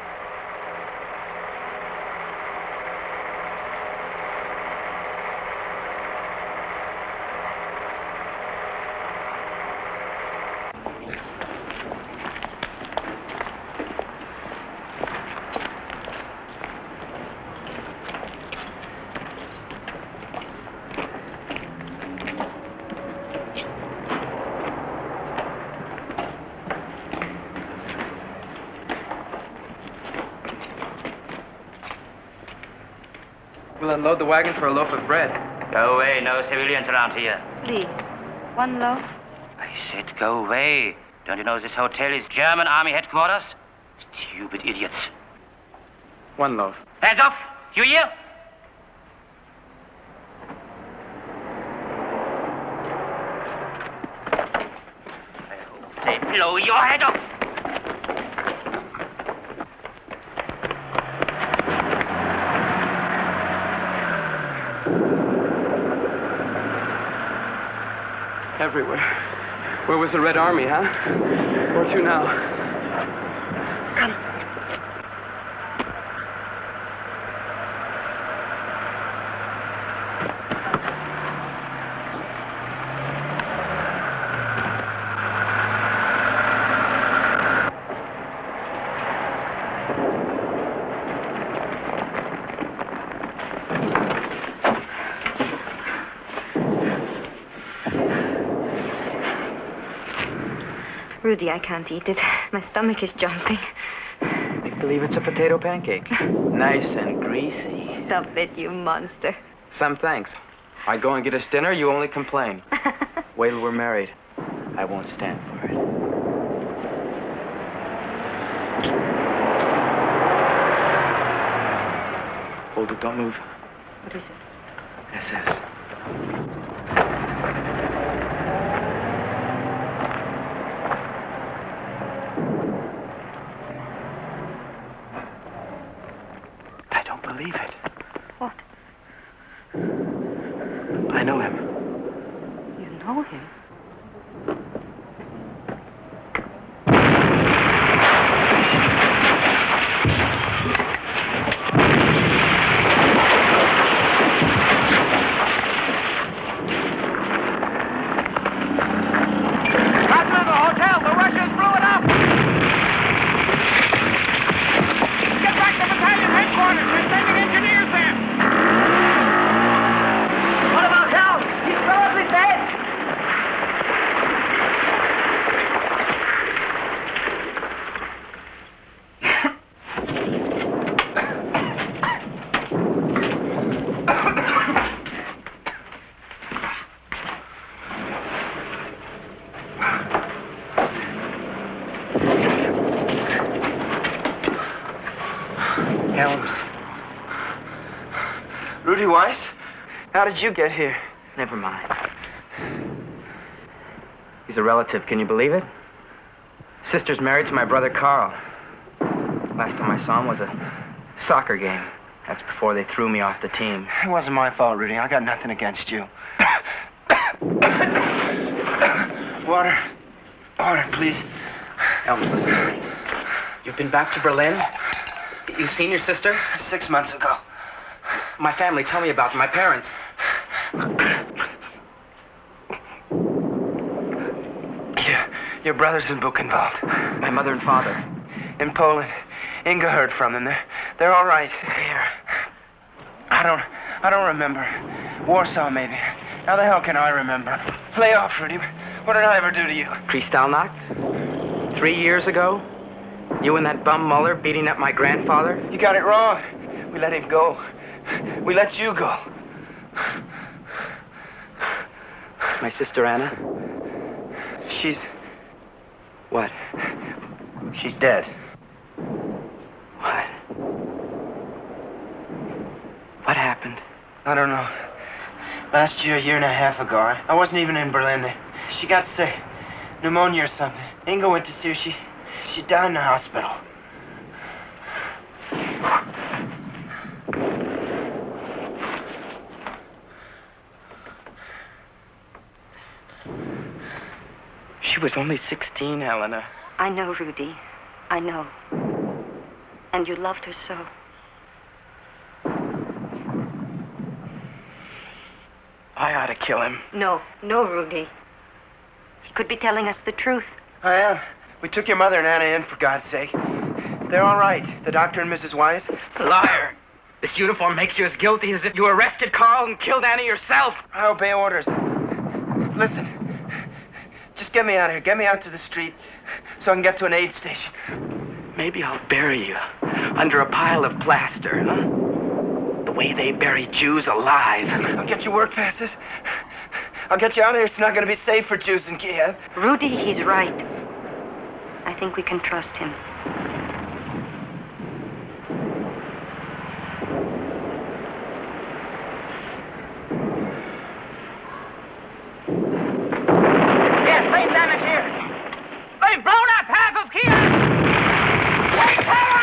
We'll unload the wagon for a loaf of bread. Go away, no civilians around here. Please, one loaf. I said go away. Don't you know this hotel is German army headquarters? Stupid idiots. One loaf. Hands off! You hear? Say, blow your head off! Everywhere. Where was the Red Army, huh? Where to now? Come. Rudy, I can't eat it. My stomach is jumping. Make believe it's a potato pancake. Nice and greasy. Stop it, you monster. Some thanks. I go and get us dinner, you only complain. Wait till we're married. I won't stand for it. Hold it, don't move. What is it? SS. I don't believe it. What? I know him. You know him? Rudy Weiss? How did you get here? Never mind. He's a relative, can you believe it? Sister's married to my brother Carl. Last time I saw him was a soccer game. That's before they threw me off the team. It wasn't my fault, Rudy. I got nothing against you. Water. Water, please. Elms, listen to me. You've been back to Berlin? You've seen your sister? 6 months ago. My family, tell me about them. My parents. Your brother's in Buchenwald. My mother and father. In Poland. Inga heard from them. They're all right. Here. I don't remember. Warsaw, maybe. How the hell can I remember? Lay off, Rudy. What did I ever do to you? Kristallnacht? 3 years ago? You and that bum Muller beating up my grandfather? You got it wrong. We let him go. We let you go. My sister Anna? She's... What? She's dead. What? What happened? I don't know. Last year, a year and a half ago, I wasn't even in Berlin. She got sick. Pneumonia or something. Inga went to see her. She died in the hospital. She was only 16, Helena. I know, Rudy. I know. And you loved her so. I ought to kill him. No, Rudy. He could be telling us the truth. I am. We took your mother and Anna in, for God's sake. They're all right. The doctor and Mrs. Wise. Liar! This uniform makes you as guilty as if you arrested Carl and killed Anna yourself. I obey orders. Listen. Just get me out of here. Get me out to the street so I can get to an aid station. Maybe I'll bury you under a pile of plaster, huh? The way they bury Jews alive. I'll get you work passes. I'll get you out of here. It's not going to be safe for Jews in Kiev. Rudy, he's right. I think we can trust him. Yes, same damage here. They've blown up half of Kiev! Take cover!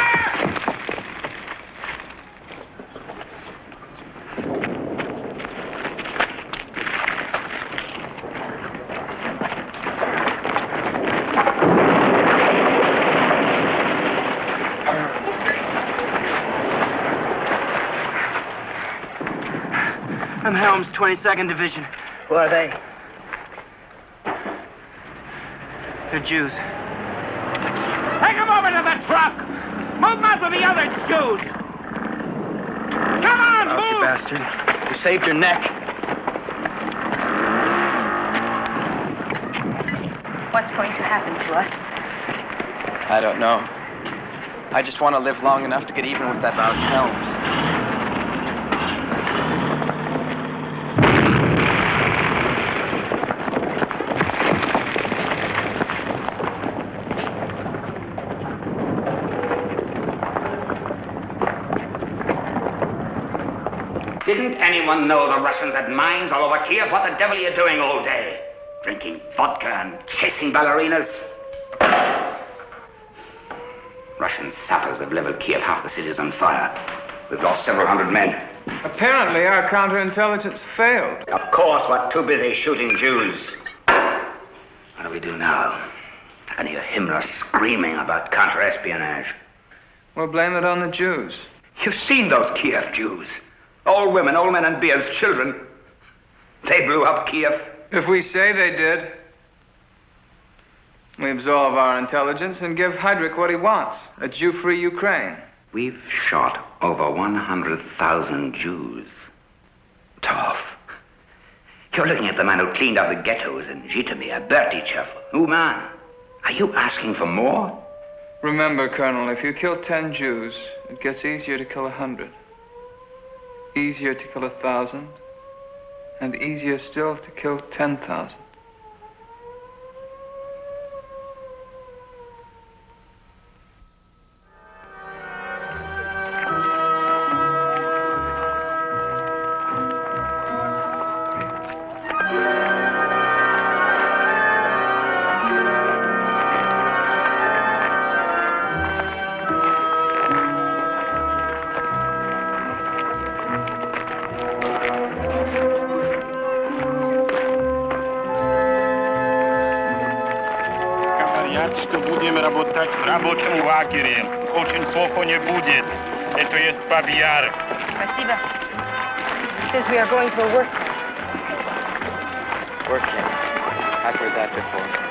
I'm Helm's 22nd Division. Who are they? They're Jews. Take them over to the truck! Move out with the other Jews! Come on, Lousy move! bastard. You saved your neck. What's going to happen to us? I don't know. I just want to live long enough to get even with that lousy Helms. Didn't anyone know the Russians had mines all over Kiev? What the devil are you doing all day? Drinking vodka and chasing ballerinas? Russian sappers have leveled Kiev. Half the city's on fire. We've lost several hundred men. Apparently, our counterintelligence failed. Of course, we're too busy shooting Jews. What do we do now? I can hear Himmler screaming about counter-espionage. We'll blame it on the Jews. You've seen those Kiev Jews. Old women, old men and beards, children. They blew up Kiev. If we say they did, we absolve our intelligence and give Heydrich what he wants, a Jew-free Ukraine. We've shot over 100,000 Jews. Tough. You're looking at the man who cleaned up the ghettos in Zhytomyr, Berdichev. Who, man? Are you asking for more? Remember, Colonel, if you kill 10 Jews, it gets easier to kill 100. Easier to kill 1,000, and easier still to kill 10,000. Что будем работать в рабочем лагере. Очень плохо не будет. Это есть Бабьяр. Спасибо. He says we are going to a work camp. Work camp. I've heard that before.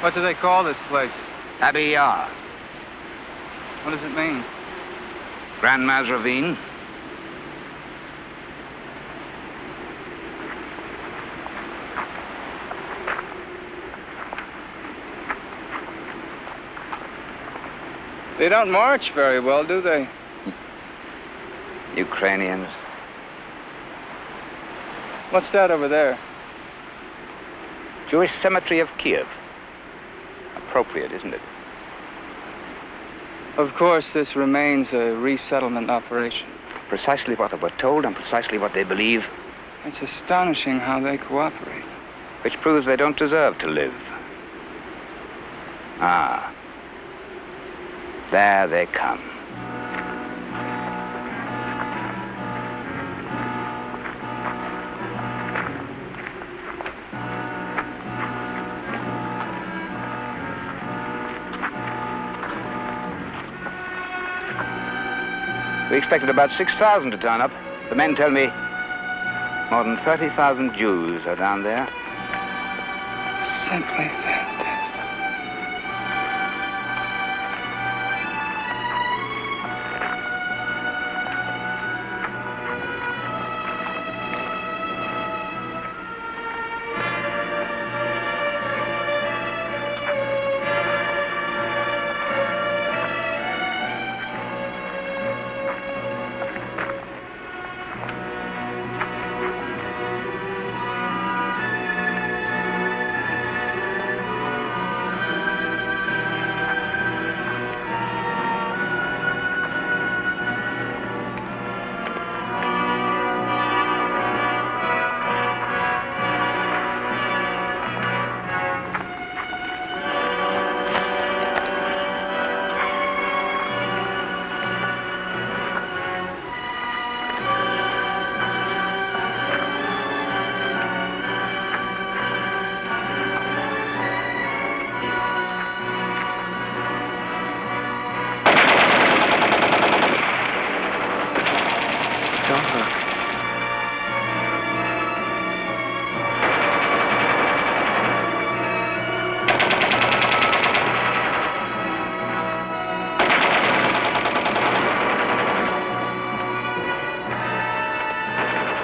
What do they call this place? Abbey Yar. What does it mean? Grandma's Ravine. They don't march very well, do they? Ukrainians. What's that over there? Jewish cemetery of Kiev. Appropriate, isn't it? Of course, this remains a resettlement operation. Precisely what they were told and precisely what they believe. It's astonishing how they cooperate. Which proves they don't deserve to live. Ah. There they come. We expected about 6,000 to turn up. The men tell me more than 30,000 Jews are down there. Simply fantastic.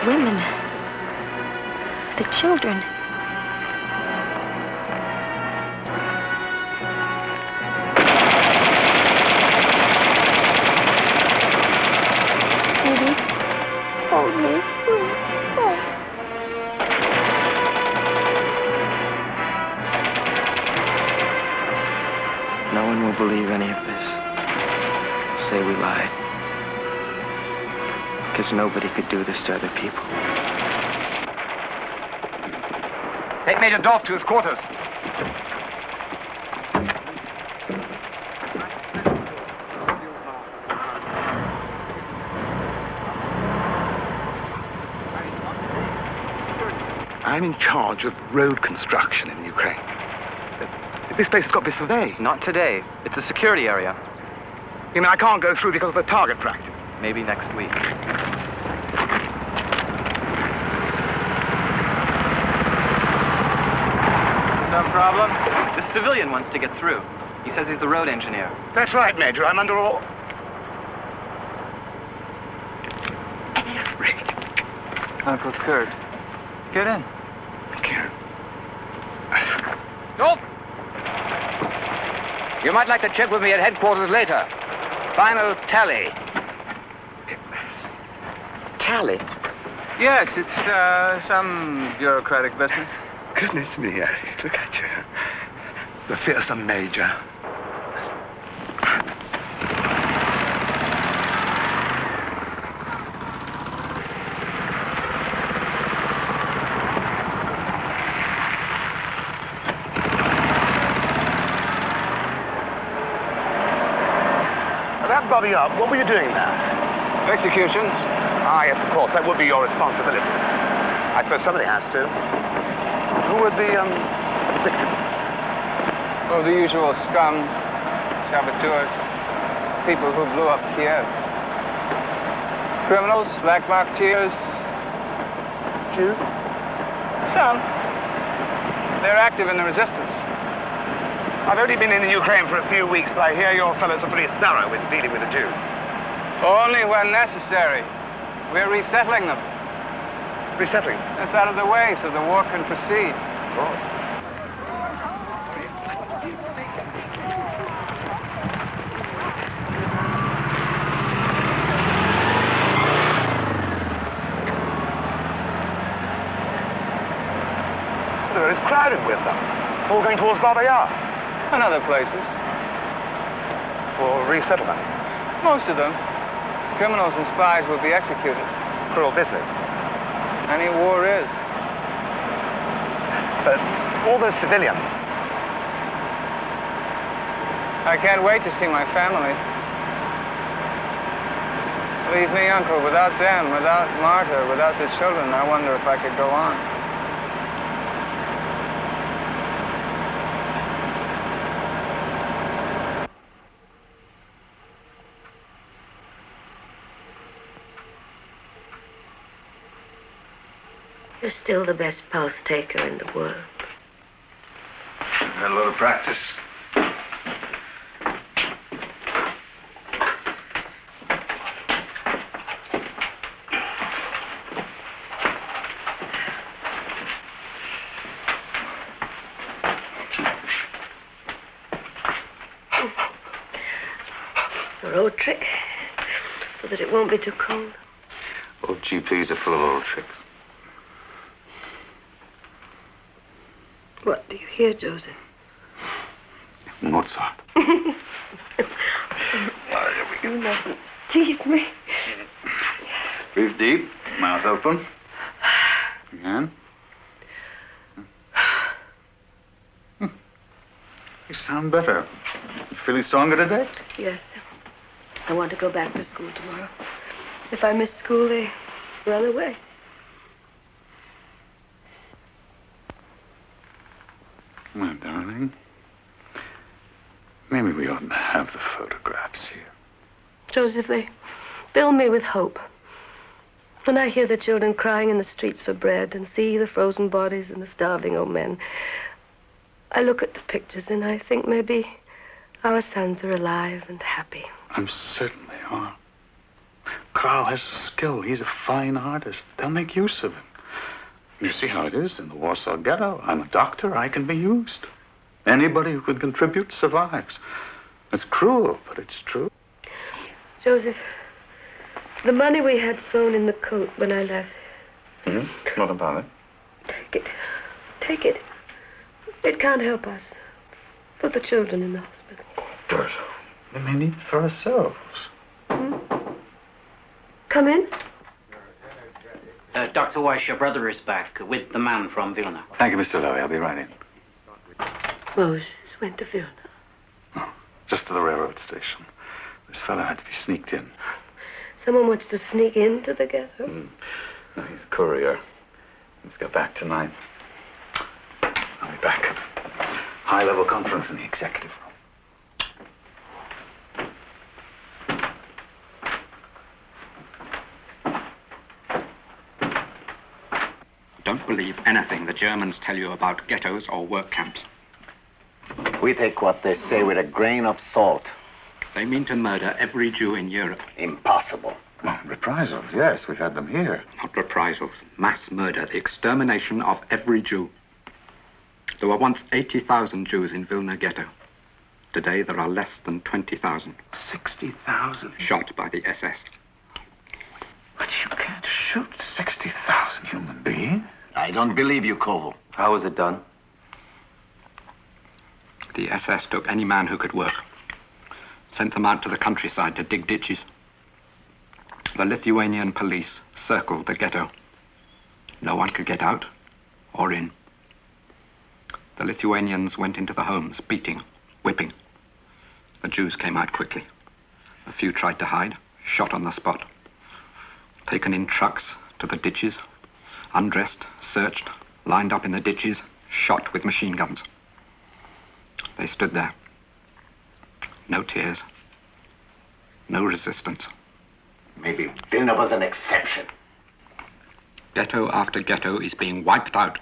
Women. The children. Baby, hold me, please. No one will believe any of this. Say we lied. Because nobody could do this to other people. Take Major Dorf to his quarters. I'm in charge of road construction in Ukraine. This place has got to be surveyed. Not today. It's a security area. You mean I can't go through because of the target practice? Maybe next week. Some problem? The civilian wants to get through. He says he's the road engineer. That's right, Major. I'm under all... Uncle Kurt. Get in. Dorf! You might like to check with me at headquarters later. Final tally. Tally? Yes, it's some bureaucratic business. Goodness me, Harry. Look at you. The fearsome Major. That Bobby up, what were you doing there? Executions. Ah, yes, of course. That would be your responsibility. I suppose somebody has to. Who were the victims? Oh, the usual scum, saboteurs, people who blew up Kiev. Criminals, black marketeers. Jews? Some. They're active in the resistance. I've only been in the Ukraine for a few weeks, but I hear your fellows are pretty thorough in dealing with the Jews. Only when necessary. We're resettling them. Resettling? That's out of the way so the war can proceed. Of course. It's crowded with them. All going towards Baba Yar. And other places. For resettlement. Most of them. Criminals and spies will be executed. Cruel business. Any war is. But all those civilians. I can't wait to see my family. Leave me, Uncle. Without them, without Marta, without the children, I wonder if I could go on. You're still the best pulse taker in the world. I've had a lot of practice. Your old trick, so that it won't be too cold. Old GPs are full of old tricks. What do you hear, Joseph? Mozart. You mustn't tease me. Breathe deep, mouth open. Again. You sound better. You feeling stronger today? Yes. I want to go back to school tomorrow. If I miss school, they run away. My darling, maybe we oughtn't have the photographs here. Joseph, they fill me with hope. When I hear the children crying in the streets for bread and see the frozen bodies and the starving old men, I look at the pictures and I think maybe our sons are alive and happy. I'm certain they are. Carl has a skill. He's a fine artist. They'll make use of him. You see how it is in the Warsaw Ghetto. I'm a doctor. I can be used. Anybody who can contribute survives. It's cruel, but it's true. Joseph, the money we had sewn in the coat when I left. What about it? Take it. Take it. It can't help us. Put the children in the hospital. But we may need it for ourselves. Come in. Dr. Weiss, your brother is back with the man from Vilna. Thank you, Mr. Lowy. I'll be right in. Moses went to Vilna. Just to the railroad station. This fellow had to be sneaked in. Someone wants to sneak into the ghetto. No, he's a courier. He's got back tonight. I'll be back. High-level conference in the executive room. Don't believe anything the Germans tell you about ghettos or work camps. We take what they say with a grain of salt. They mean to murder every Jew in Europe. Impossible. Well, reprisals, yes, we've had them here. Not reprisals. Mass murder. The extermination of every Jew. There were once 80,000 Jews in Vilna Ghetto. Today there are less than 20,000. 60,000? Shot by the SS. But you can't shoot 60,000 human beings. I don't believe you, Koval. How was it done? The SS took any man who could work. Sent them out to the countryside to dig ditches. The Lithuanian police circled the ghetto. No one could get out or in. The Lithuanians went into the homes, beating, whipping. The Jews came out quickly. A few tried to hide, shot on the spot. Taken in trucks to the ditches, undressed, searched, lined up in the ditches, shot with machine guns. They stood there. No tears. No resistance. Maybe Vilna was an exception. Ghetto after ghetto is being wiped out.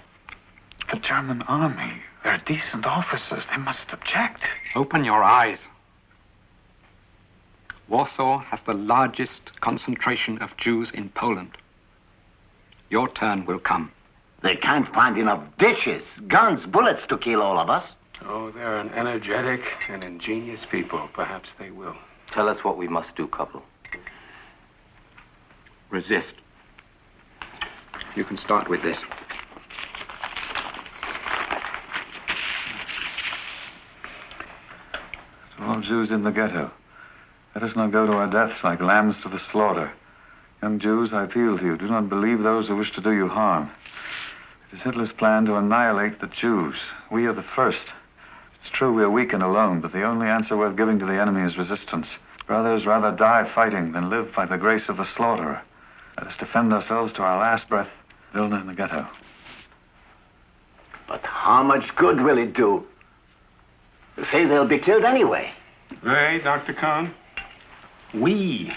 The German army, they're decent officers. They must object. Open your eyes. Warsaw has the largest concentration of Jews in Poland. Your turn will come. They can't find enough ditches, guns, bullets to kill all of us. Oh, they're an energetic and ingenious people. Perhaps they will. Tell us what we must do, Couple. Resist. You can start with this. To all Jews in the ghetto, let us not go to our deaths like lambs to the slaughter. Young Jews, I appeal to you, do not believe those who wish to do you harm. It is Hitler's plan to annihilate the Jews. We are the first. It's true we are weak and alone, but the only answer worth giving to the enemy is resistance. Brothers, rather die fighting than live by the grace of the slaughterer. Let us defend ourselves to our last breath. Vilna in the ghetto. But how much good will it do? Say they'll be killed anyway. They, Dr. Kahn? We.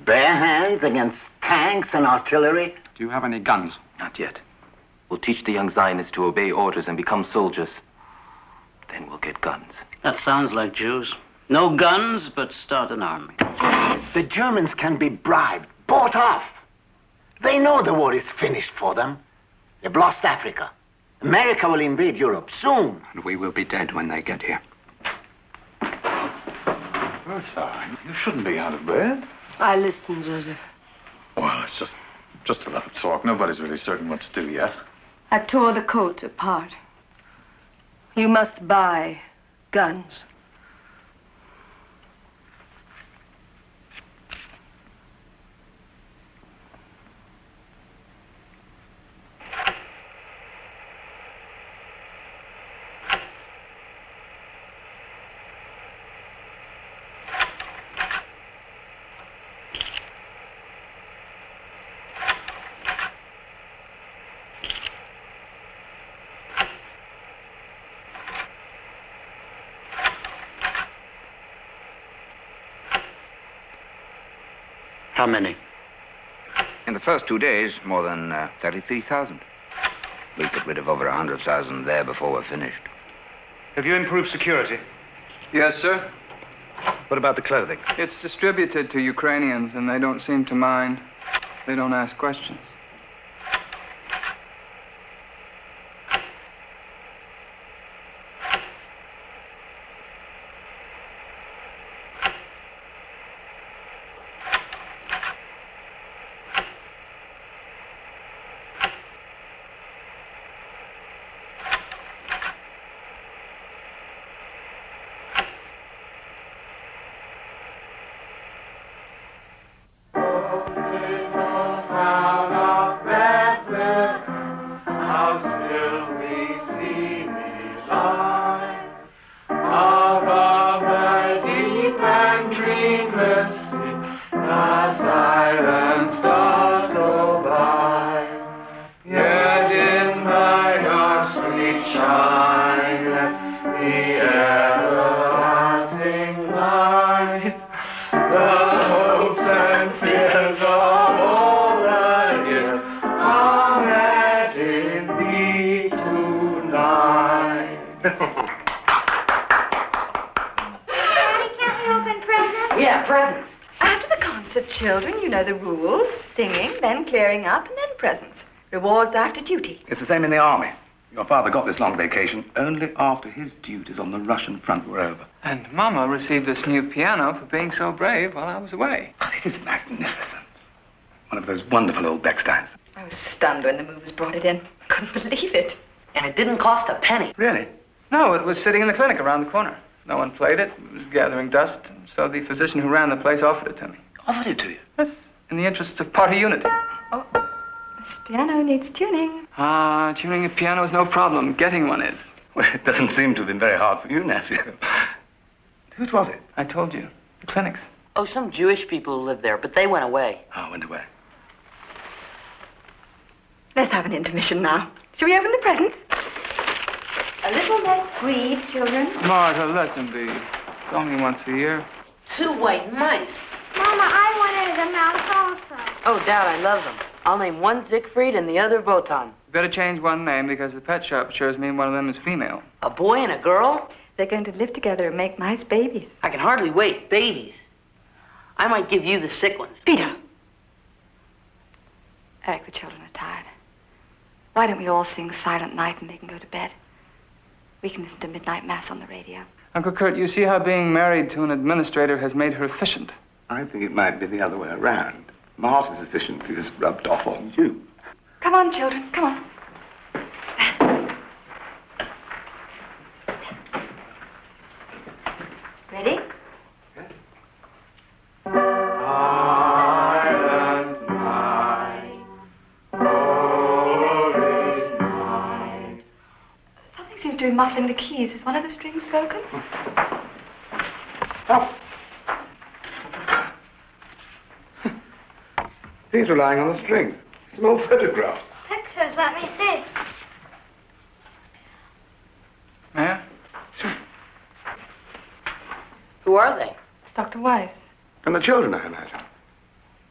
Bare hands against tanks and artillery? Do you have any guns? Not yet. We'll teach the young Zionists to obey orders and become soldiers. Then we'll get guns. That sounds like Jews. No guns, but start an army. The Germans can be bribed, bought off. They know the war is finished for them. They've lost Africa. America will invade Europe soon. And we will be dead when they get here. Bertha, you shouldn't be out of bed. I listen, Joseph. Well, it's just a lot of talk. Nobody's really certain what to do yet. I tore the coat apart. You must buy guns. How many? In the first 2 days, more than 33,000. We'll get rid of over 100,000 there before we're finished. Have you improved security? Yes, sir. What about the clothing? It's distributed to Ukrainians, and they don't seem to mind. They don't ask questions. Children, you know the rules. Singing, then clearing up, and then presents. Rewards after duty. It's the same in the army. Your father got this long vacation only after his duties on the Russian front were over. And Mama received this new piano for being so brave while I was away. Oh, it is magnificent. One of those wonderful old Becksteins. I was stunned when the movers brought it in. Couldn't believe it. And it didn't cost a penny. Really? No, it was sitting in the clinic around the corner. No one played it. It was gathering dust. So the physician who ran the place offered it to me. Offered it to you? Yes, in the interests of party unity. Oh, this piano needs tuning. Tuning a piano is no problem. Getting one is. Well, it doesn't seem to have been very hard for you, nephew. Whose was it? I told you. The clinics. Oh, some Jewish people who lived there, but they went away. Oh, went away. Let's have an intermission now. Shall we open the presents? A little less greed, children. Martha, let them be. It's only once a year. 2 white mice. Mama, I wanted a mouse also. Oh, Dad, I love them. I'll name one Siegfried and the other Wotan. Better change one name because the pet shop assures me one of them is female. A boy and a girl? They're going to live together and make mice babies. I can hardly wait. Babies. I might give you the sick ones. Peter! Eric, the children are tired. Why don't we all sing Silent Night and they can go to bed? We can listen to midnight mass on the radio. Uncle Kurt, you see how being married to an administrator has made her efficient? I think it might be the other way around. Martha's efficiency is rubbed off on you. Come on, children, come on. Ready? Silent night, holy night. Something seems to be muffling the keys. Is one of the strings broken? These were lying on the strings. Some old photographs. Pictures, let me see. Yeah? Who are they? It's Dr. Weiss. And the children, I imagine.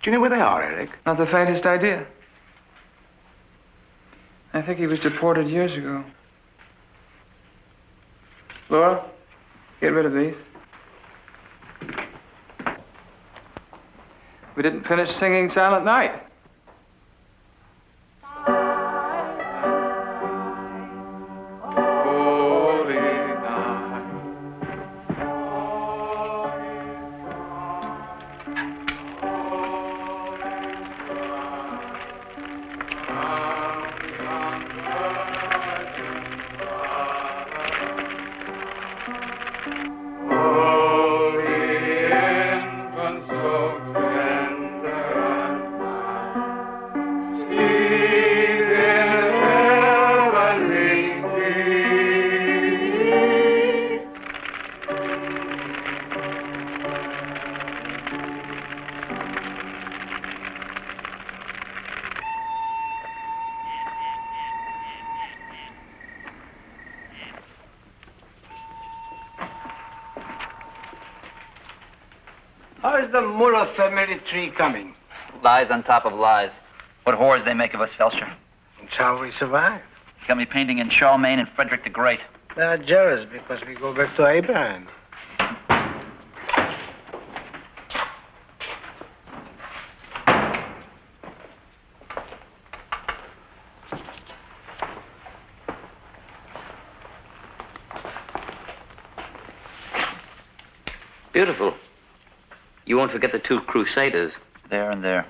Do you know where they are, Eric? Not the faintest idea. I think he was deported years ago. Laura, get rid of these. We didn't finish singing Silent Night. How is the Muller family tree coming? Lies on top of lies. What whores they make of us, Felcher. It's how we survive. Got me painting in Charlemagne and Frederick the Great. They're jealous because we go back to Abraham. Beautiful. You won't forget the two crusaders. There and there.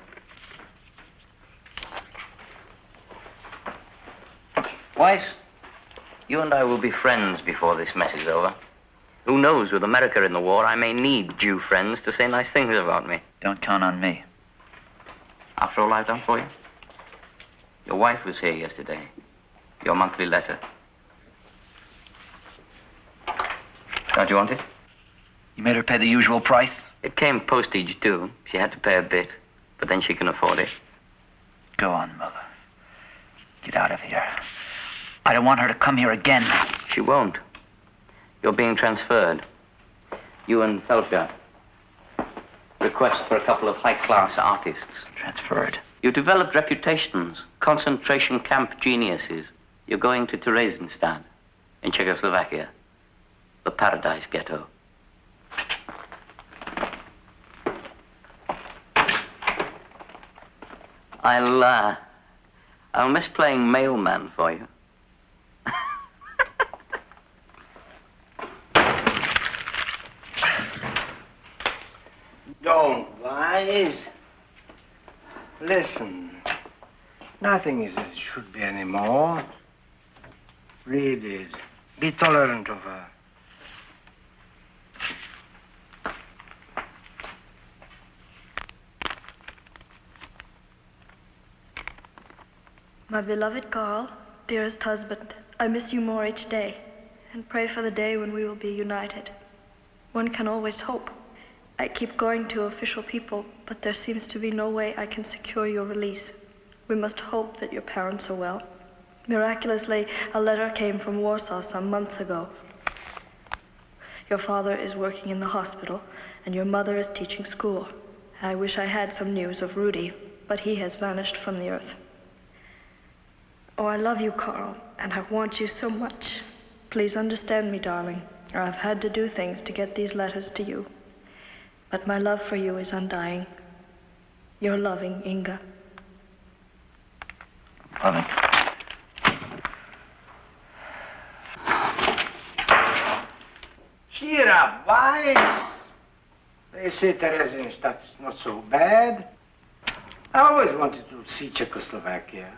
Weiss, you and I will be friends before this mess is over. Who knows, with America in the war, I may need Jew friends to say nice things about me. Don't count on me. After all I've done for you? Your wife was here yesterday. Your monthly letter. Don't you want it? You made her pay the usual price? It came postage due. She had to pay a bit, but then she can afford it. Go on, Mother. Get out of here. I don't want her to come here again. She won't. You're being transferred. You and Felcher. Request for a couple of high-class artists. Transferred. You developed reputations, concentration camp geniuses. You're going to Theresienstadt in Czechoslovakia, the paradise ghetto. I'll miss playing mailman for you. Don't, Weiss. Listen, nothing is as it should be anymore. Read it. Be tolerant of her. My beloved Carl, dearest husband, I miss you more each day, and pray for the day when we will be united. One can always hope. I keep going to official people, but there seems to be no way I can secure your release. We must hope that your parents are well. Miraculously, a letter came from Warsaw some months ago. Your father is working in the hospital, and your mother is teaching school. I wish I had some news of Rudy, but he has vanished from the earth. Oh, I love you, Carl, and I want you so much. Please understand me, darling. I've had to do things to get these letters to you. But my love for you is undying. Your loving, Inga. Loving. Cheer up, Weiss. They say Theresienstadt is not so bad. I always wanted to see Czechoslovakia.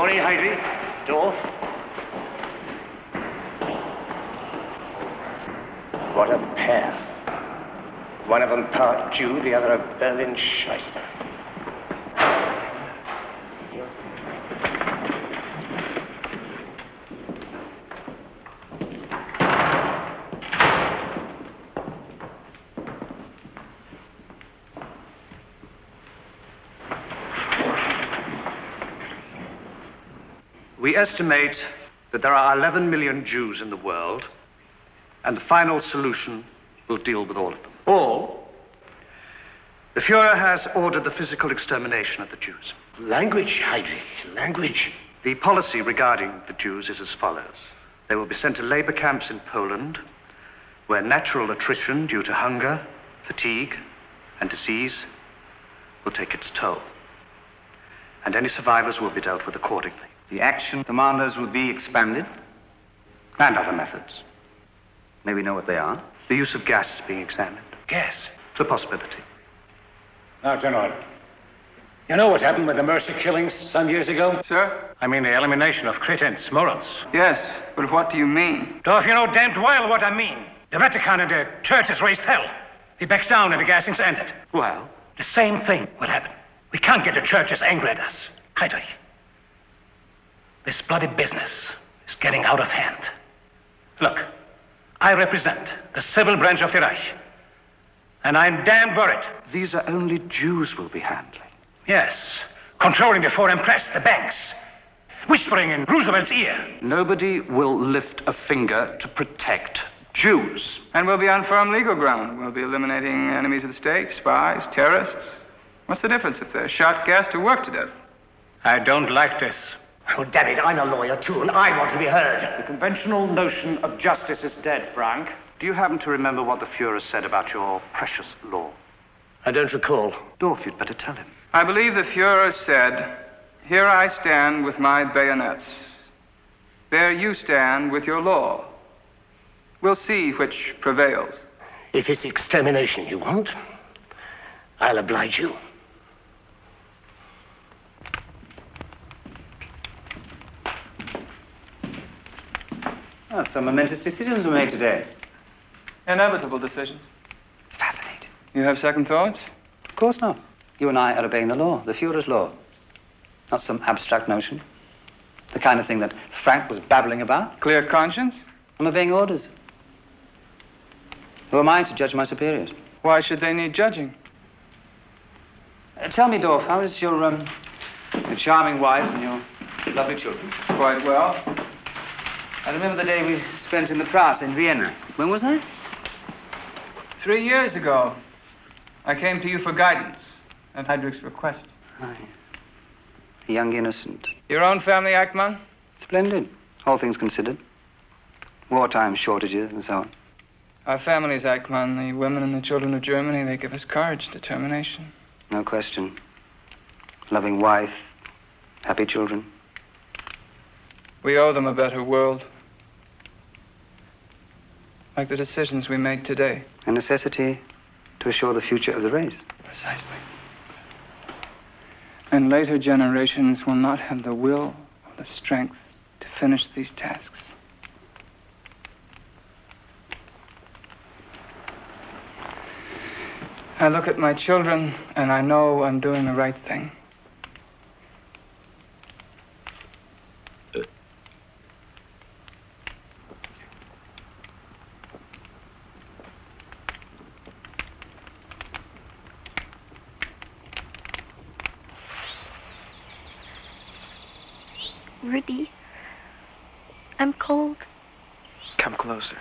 Sorry, Heinrich. Dorf. What a pair. One of them part Jew, the other a Berlin shyster. We estimate that there are 11 million Jews in the world, and the final solution will deal with all of them. All? The Fuhrer has ordered the physical extermination of the Jews. Language, Heinrich, language. The policy regarding the Jews is as follows. They will be sent to labor camps in Poland, where natural attrition due to hunger, fatigue, and disease will take its toll. And any survivors will be dealt with accordingly. The action commanders will be expanded? And other methods. May we know what they are? The use of gas is being examined. Gas? It's a possibility. Now, General, you know what happened with the Mercy killings some years ago? Sir? I mean the elimination of Cretans, Morons. Yes, but what do you mean? Dorf, you know damned well what I mean. The Vatican and the churches raised hell. He backs down and the gassing's ended. Well? The same thing will happen. We can't get the churches angry at us. Heinrich, this bloody business is getting out of hand. Look, I represent the civil branch of the Reich, and I'm damned worried. These are only Jews we'll be handling. Yes, controlling the foreign press, the banks, whispering in Roosevelt's ear. Nobody will lift a finger to protect Jews. And we'll be on firm legal ground. We'll be eliminating enemies of the state, spies, terrorists. What's the difference if they're shot, gassed, or worked to death? I don't like this. Oh, damn it, I'm a lawyer too, and I want to be heard. The conventional notion of justice is dead, Frank. Do you happen to remember what the Fuhrer said about your precious law? I don't recall. Dorf, you'd better tell him. I believe the Fuhrer said, "Here I stand with my bayonets. There you stand with your law. We'll see which prevails." If it's extermination you want, I'll oblige you. Oh, some momentous decisions were made today. Inevitable decisions. It's fascinating. You have second thoughts? Of course not. You and I are obeying the law, the Fuhrer's law. Not some abstract notion. The kind of thing that Frank was babbling about. Clear conscience? I'm obeying orders. Who am I to judge my superiors? Why should they need judging? Tell me, Dorf, how is your charming wife and your lovely children? Quite well. I remember the day we spent in the Prater in Vienna. When was that? 3 years ago. I came to you for guidance at Heydrich's request. Aye. A young innocent. Your own family, Eichmann? Splendid, all things considered. Wartime shortages and so on. Our families, Eichmann, the women and the children of Germany, they give us courage, determination. No question. Loving wife, happy children. We owe them a better world. Like the decisions we made today. A necessity to assure the future of the race. Precisely. And later generations will not have the will or the strength to finish these tasks. I look at my children and I know I'm doing the right thing. Rudy, I'm cold. Come closer.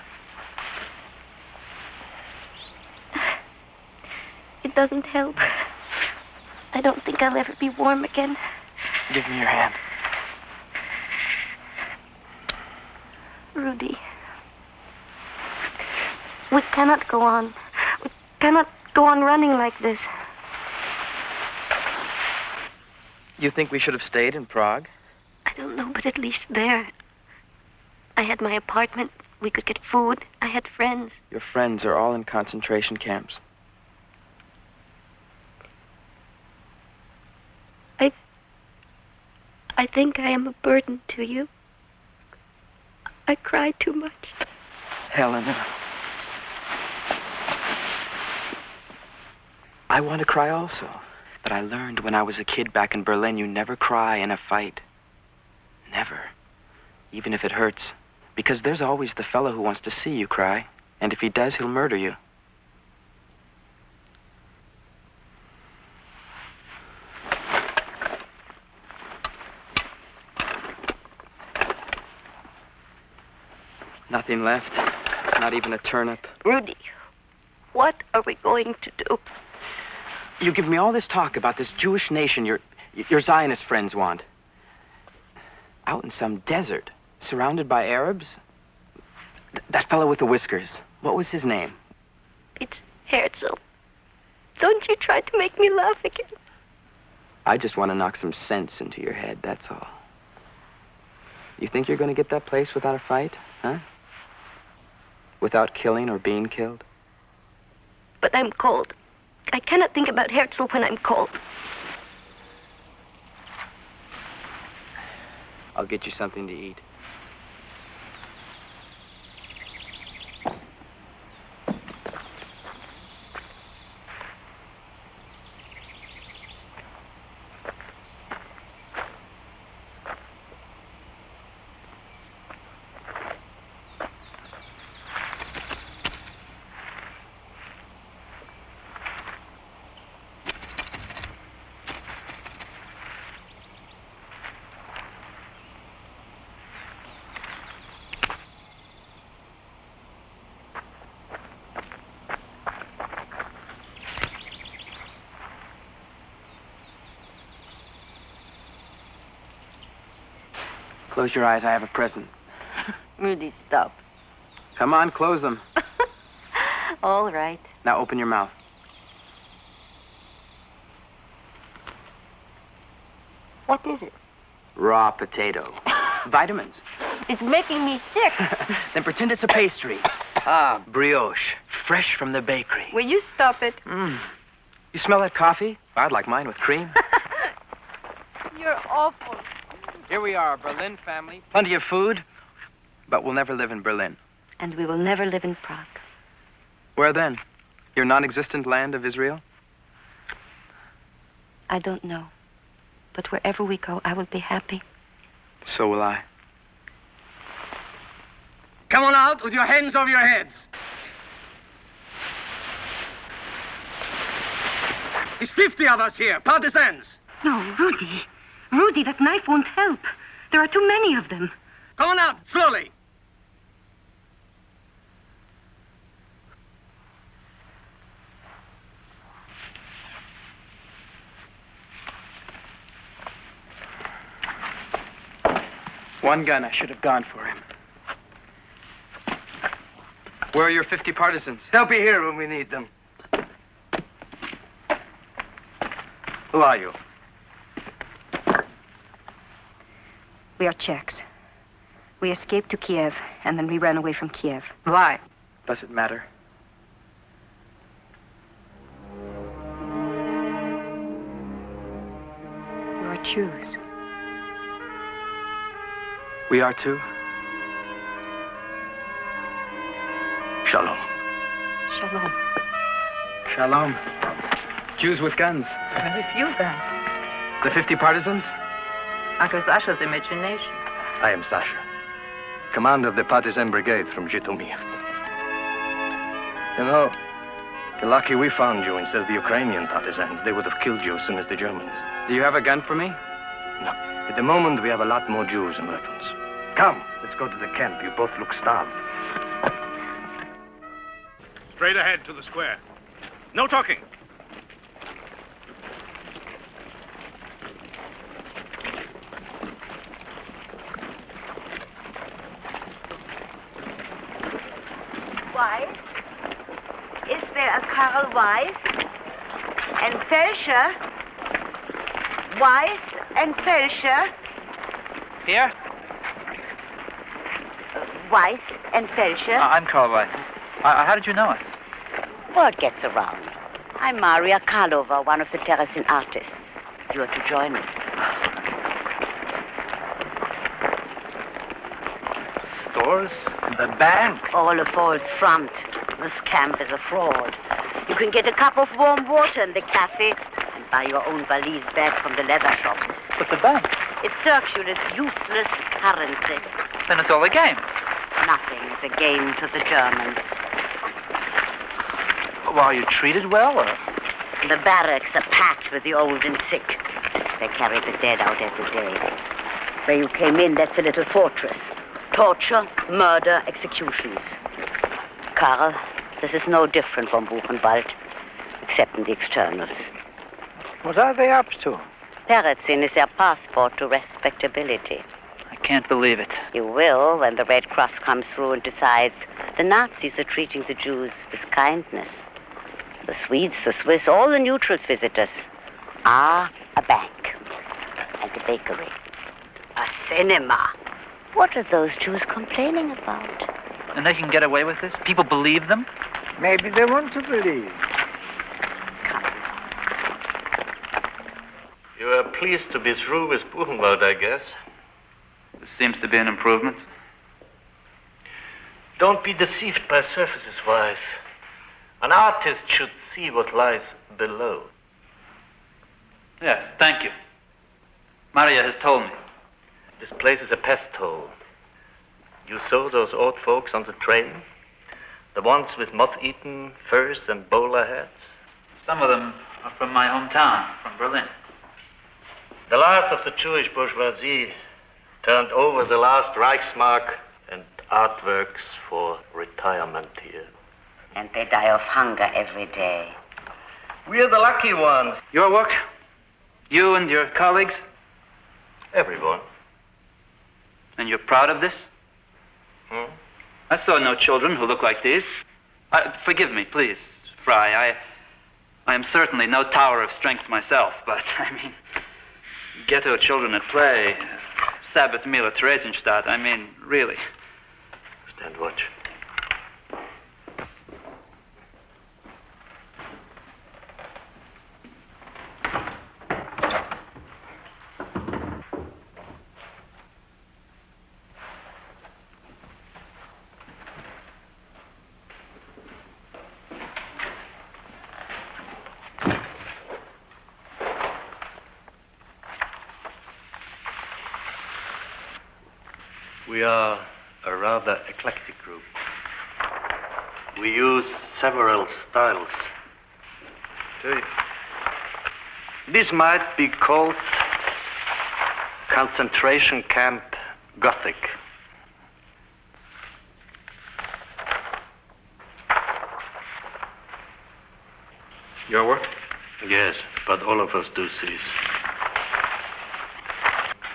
It doesn't help. I don't think I'll ever be warm again. Give me your hand. Rudy, we cannot go on. We cannot go on running like this. You think we should have stayed in Prague? I don't know, but at least there. I had my apartment. We could get food. I had friends. Your friends are all in concentration camps. I think I am a burden to you. I cry too much. Helena. I want to cry also. But I learned when I was a kid back in Berlin, you never cry in a fight. Never. Even if it hurts. Because there's always the fellow who wants to see you cry. And if he does, he'll murder you. Nothing left. Not even a turnip. Rudy, what are we going to do? You give me all this talk about this Jewish nation your Zionist friends want. Out in some desert, surrounded by Arabs? That fellow with the whiskers, what was his name? It's Herzl. Don't you try to make me laugh again. I just want to knock some sense into your head, that's all. You think you're going to get that place without a fight, huh? Without killing or being killed? But I'm cold. I cannot think about Herzl when I'm cold. I'll get you something to eat. Close your eyes, I have a present. Rudy, stop. Come on, close them. All right. Now open your mouth. What is it? Raw potato. Vitamins. It's making me sick. Then pretend it's a pastry. Ah, brioche. Fresh from the bakery. Will you stop it? You smell that coffee? I'd like mine with cream. You're awful. Here we are, Berlin family. Plenty of food, but we'll never live in Berlin. And we will never live in Prague. Where then? Your non-existent land of Israel? I don't know. But wherever we go, I will be happy. So will I. Come on out with your hands over your heads. There's 50 of us here, partisans. No, Rudy. Rudy, that knife won't help. There are too many of them. Come on out, slowly. One gun, I should have gone for him. Where are your 50 partisans? They'll be here when we need them. Who are you? We are Czechs. We escaped to Kiev, and then we ran away from Kiev. Why? Does it matter? You are Jews. We are too. Shalom. Shalom. Shalom. Jews with guns. Very few guns. The 50 partisans? Uncle Sasha's imagination. I am Sasha, commander of the partisan brigade from Zhytomyr. You know, lucky we found you instead of the Ukrainian partisans. They would have killed you as soon as the Germans. Do you have a gun for me? No. At the moment, we have a lot more Jews and weapons. Come, let's go to the camp. You both look starved. Straight ahead to the square. No talking. Weiss? Is there a Karl Weiss? And Felscher? Weiss and Felscher? Here? Weiss and Felscher? I'm Karl Weiss. How did you know us? Word gets around. I'm Maria Karlova, one of the terracing artists. You are to join us. stores, the bank. All a false front. This camp is a fraud. You can get a cup of warm water in the cafe and buy your own valise back from the leather shop. But the bank? It serves you as useless currency. Then it's all a game. Nothing is a game to the Germans. Well, are you treated well, or? The barracks are packed with the old and sick. They carry the dead out every day. Where you came in, that's a little fortress. Torture, murder, executions. Karl, this is no different from Buchenwald, except in the externals. What are they up to? Peretzin is their passport to respectability. I can't believe it. You will when the Red Cross comes through and decides the Nazis are treating the Jews with kindness. The Swedes, the Swiss, all the neutrals visitors are a bank and a bakery, a cinema. What are those Jews complaining about? And they can get away with this? People believe them? Maybe they want to believe. You are pleased to be through with Buchenwald, I guess. This seems to be an improvement. Don't be deceived by surfaces, Weiss. An artist should see what lies below. Yes, thank you. Maria has told me. This place is a pest hole. You saw those old folks on the train? The ones with moth-eaten furs and bowler hats? Some of them are from my hometown, from Berlin. The last of the Jewish bourgeoisie turned over the last Reichsmark and artworks for retirement here. And they die of hunger every day. We're the lucky ones. Your work? You and your colleagues? Everyone. And you're proud of this? I saw no children who look like these. Forgive me, please, Fry. I am certainly no tower of strength myself, but, I mean, ghetto children at play, Sabbath meal at Theresienstadt, I mean, really. Stand watch. We are a rather eclectic group. We use several styles. This might be called concentration camp Gothic. Your work? Yes, but all of us do this.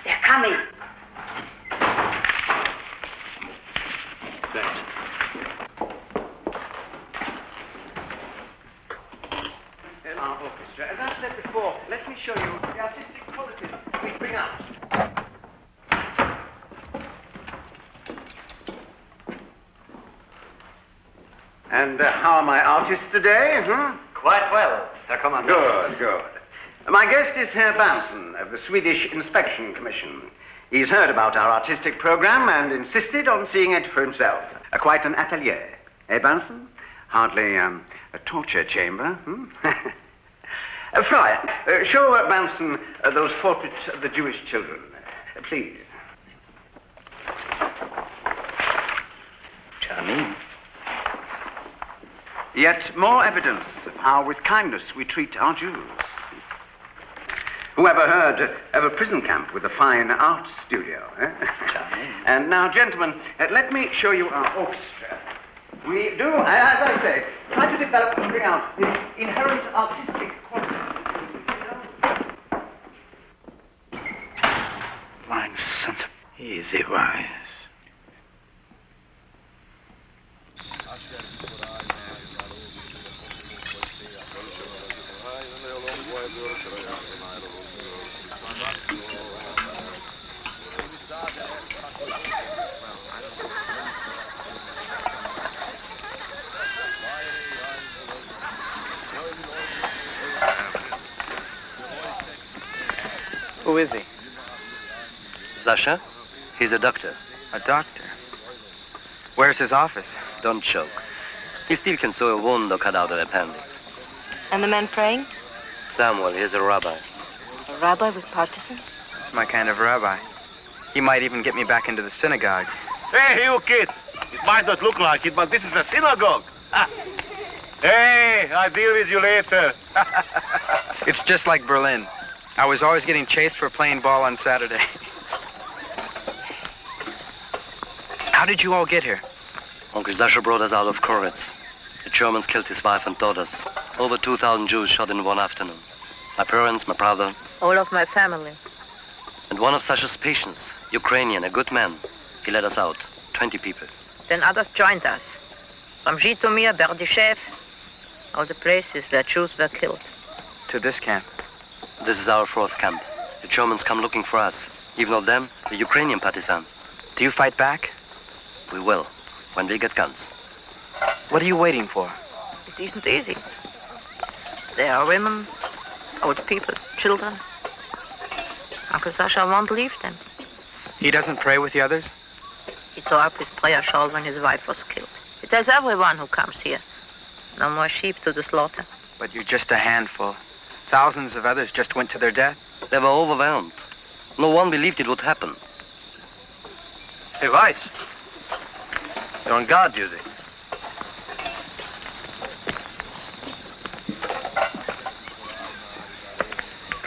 They're coming. Thanks. Our orchestra. As I said before, let me show you the artistic qualities we bring out. And how are my artists today? Quite well, Herr Kommandant. Good, good. My guest is Herr Bansen of the Swedish Inspection Commission. He's heard about our artistic program and insisted on seeing it for himself. Quite an atelier. Eh, Bansen? Hardly a torture chamber. Friar, show Bansen those portraits of the Jewish children. Please. Charming. Yet more evidence of how with kindness we treat our Jews. Who ever heard of a prison camp with a fine art studio? And now, gentlemen, let me show you our orchestra. We do, as I say, try to develop and bring out the inherent artistic qualities. Blind sons of... Easy, Wise. Who is he? Zasha? He's a doctor. A doctor? Where's his office? Don't choke. He still can sew a wound or cut out an appendix. And the men praying? Samuel, he's a rabbi. A rabbi with partisans? He's my kind of rabbi. He might even get me back into the synagogue. Hey, you kids! It might not look like it, but this is a synagogue. Hey, I'll deal with you later. It's just like Berlin. I was always getting chased for playing ball on Saturday. How did you all get here? Uncle Sasha brought us out of Koretz. The Germans killed his wife and daughters. Over 2,000 Jews shot in one afternoon. My parents, my brother, All of my family. and one of Sasha's patients, Ukrainian, a good man. He let us out, 20 people. Then others joined us. From Zhytomyr, Berdyshev, all the places where Jews were killed. To this camp. This is our fourth camp. The Germans come looking for us. Even though them, the Ukrainian partisans. Do you fight back? We will, when we get guns. What are you waiting for? It isn't easy. There are women, old people, children. Uncle Sasha won't leave them. He doesn't pray with the others? He tore up his prayer shawl when his wife was killed. He tells everyone who comes here, no more sheep to the slaughter. But you're just a handful. Thousands of others just went to their death. They were overwhelmed. No one believed it would happen. Hey, Weiss. You're on guard duty.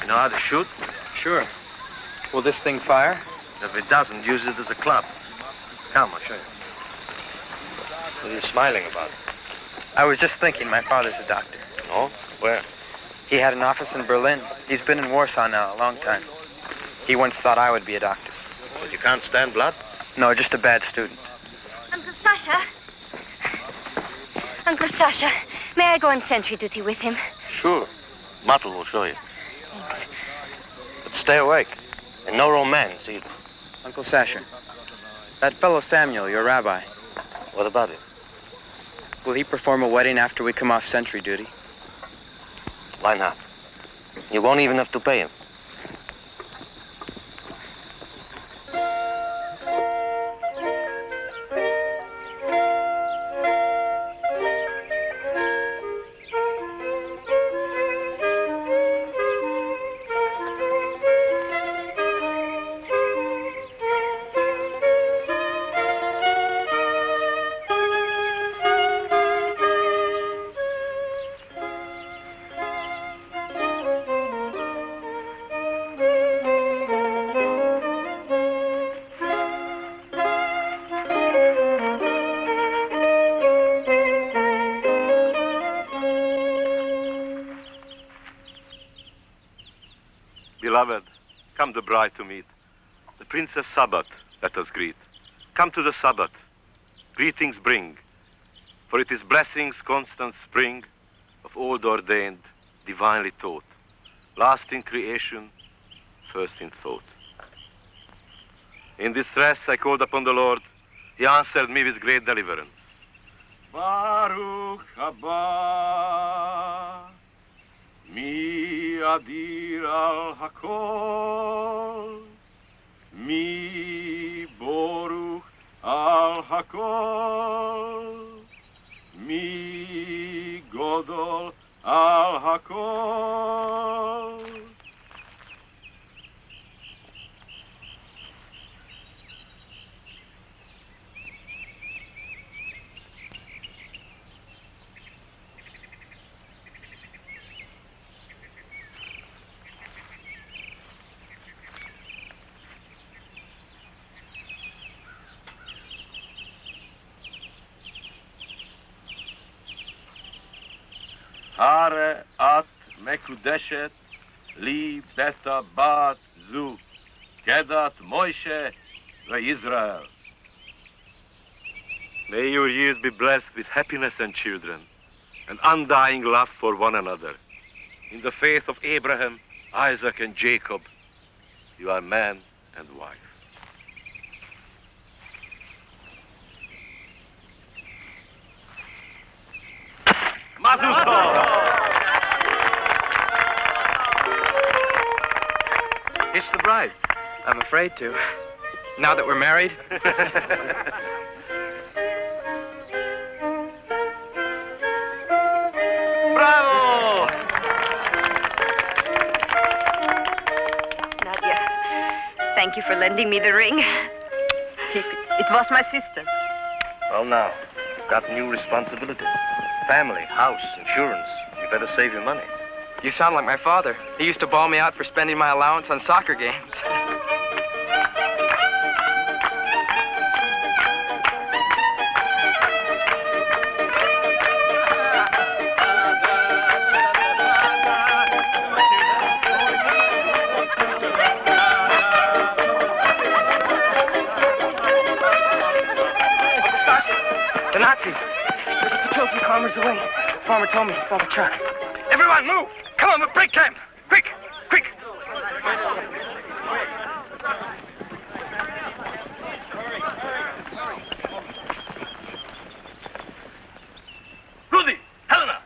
You know how to shoot? Sure. Will this thing fire? If it doesn't, use it as a club. Come, I'll show you. What are you smiling about? I was just thinking my father's a doctor. Oh? Where? He had an office in Berlin. He's been in Warsaw now a long time. He once thought I would be a doctor. But you can't stand blood? No, just a bad student. Uncle Sasha? Uncle Sasha, may I go on sentry duty with him? Sure. Muttle will show you. Thanks. But stay awake. And no romance either. Uncle Sasha, that fellow Samuel, your rabbi. What about it? Will he perform a wedding after we come off sentry duty? Why not? You won't even have to pay him. Beloved, come the bride to meet. The Princess Sabbath, let us greet. Come to the Sabbath, greetings bring. For it is blessings constant spring, of old ordained, divinely taught. Last in creation, first in thought. In distress I called upon the Lord. He answered me with great deliverance. Baruch haba, mi adir al hakol, mi boruch al hakol, mi godol al hakol. Hare at mekudeshet li beta bat zu kedat Moshe ve'Israel. May your years be blessed with happiness and children, and undying love for one another. In the faith of Abraham, Isaac, and Jacob, you are man and wife. Mazel tov! Kiss the bride. I'm afraid to. Now that we're married. Thank you for lending me the ring. It was my sister. Well, now, you've got new responsibility. Family, house, insurance. You better save your money. You sound like my father. He used to bawl me out for spending my allowance on soccer games. The Nazis. There's a patrol from kilometers away. The farmer told me he saw the truck. Everyone, move! Come on, we'll break camp! Quick! Quick! Rudy! Helena!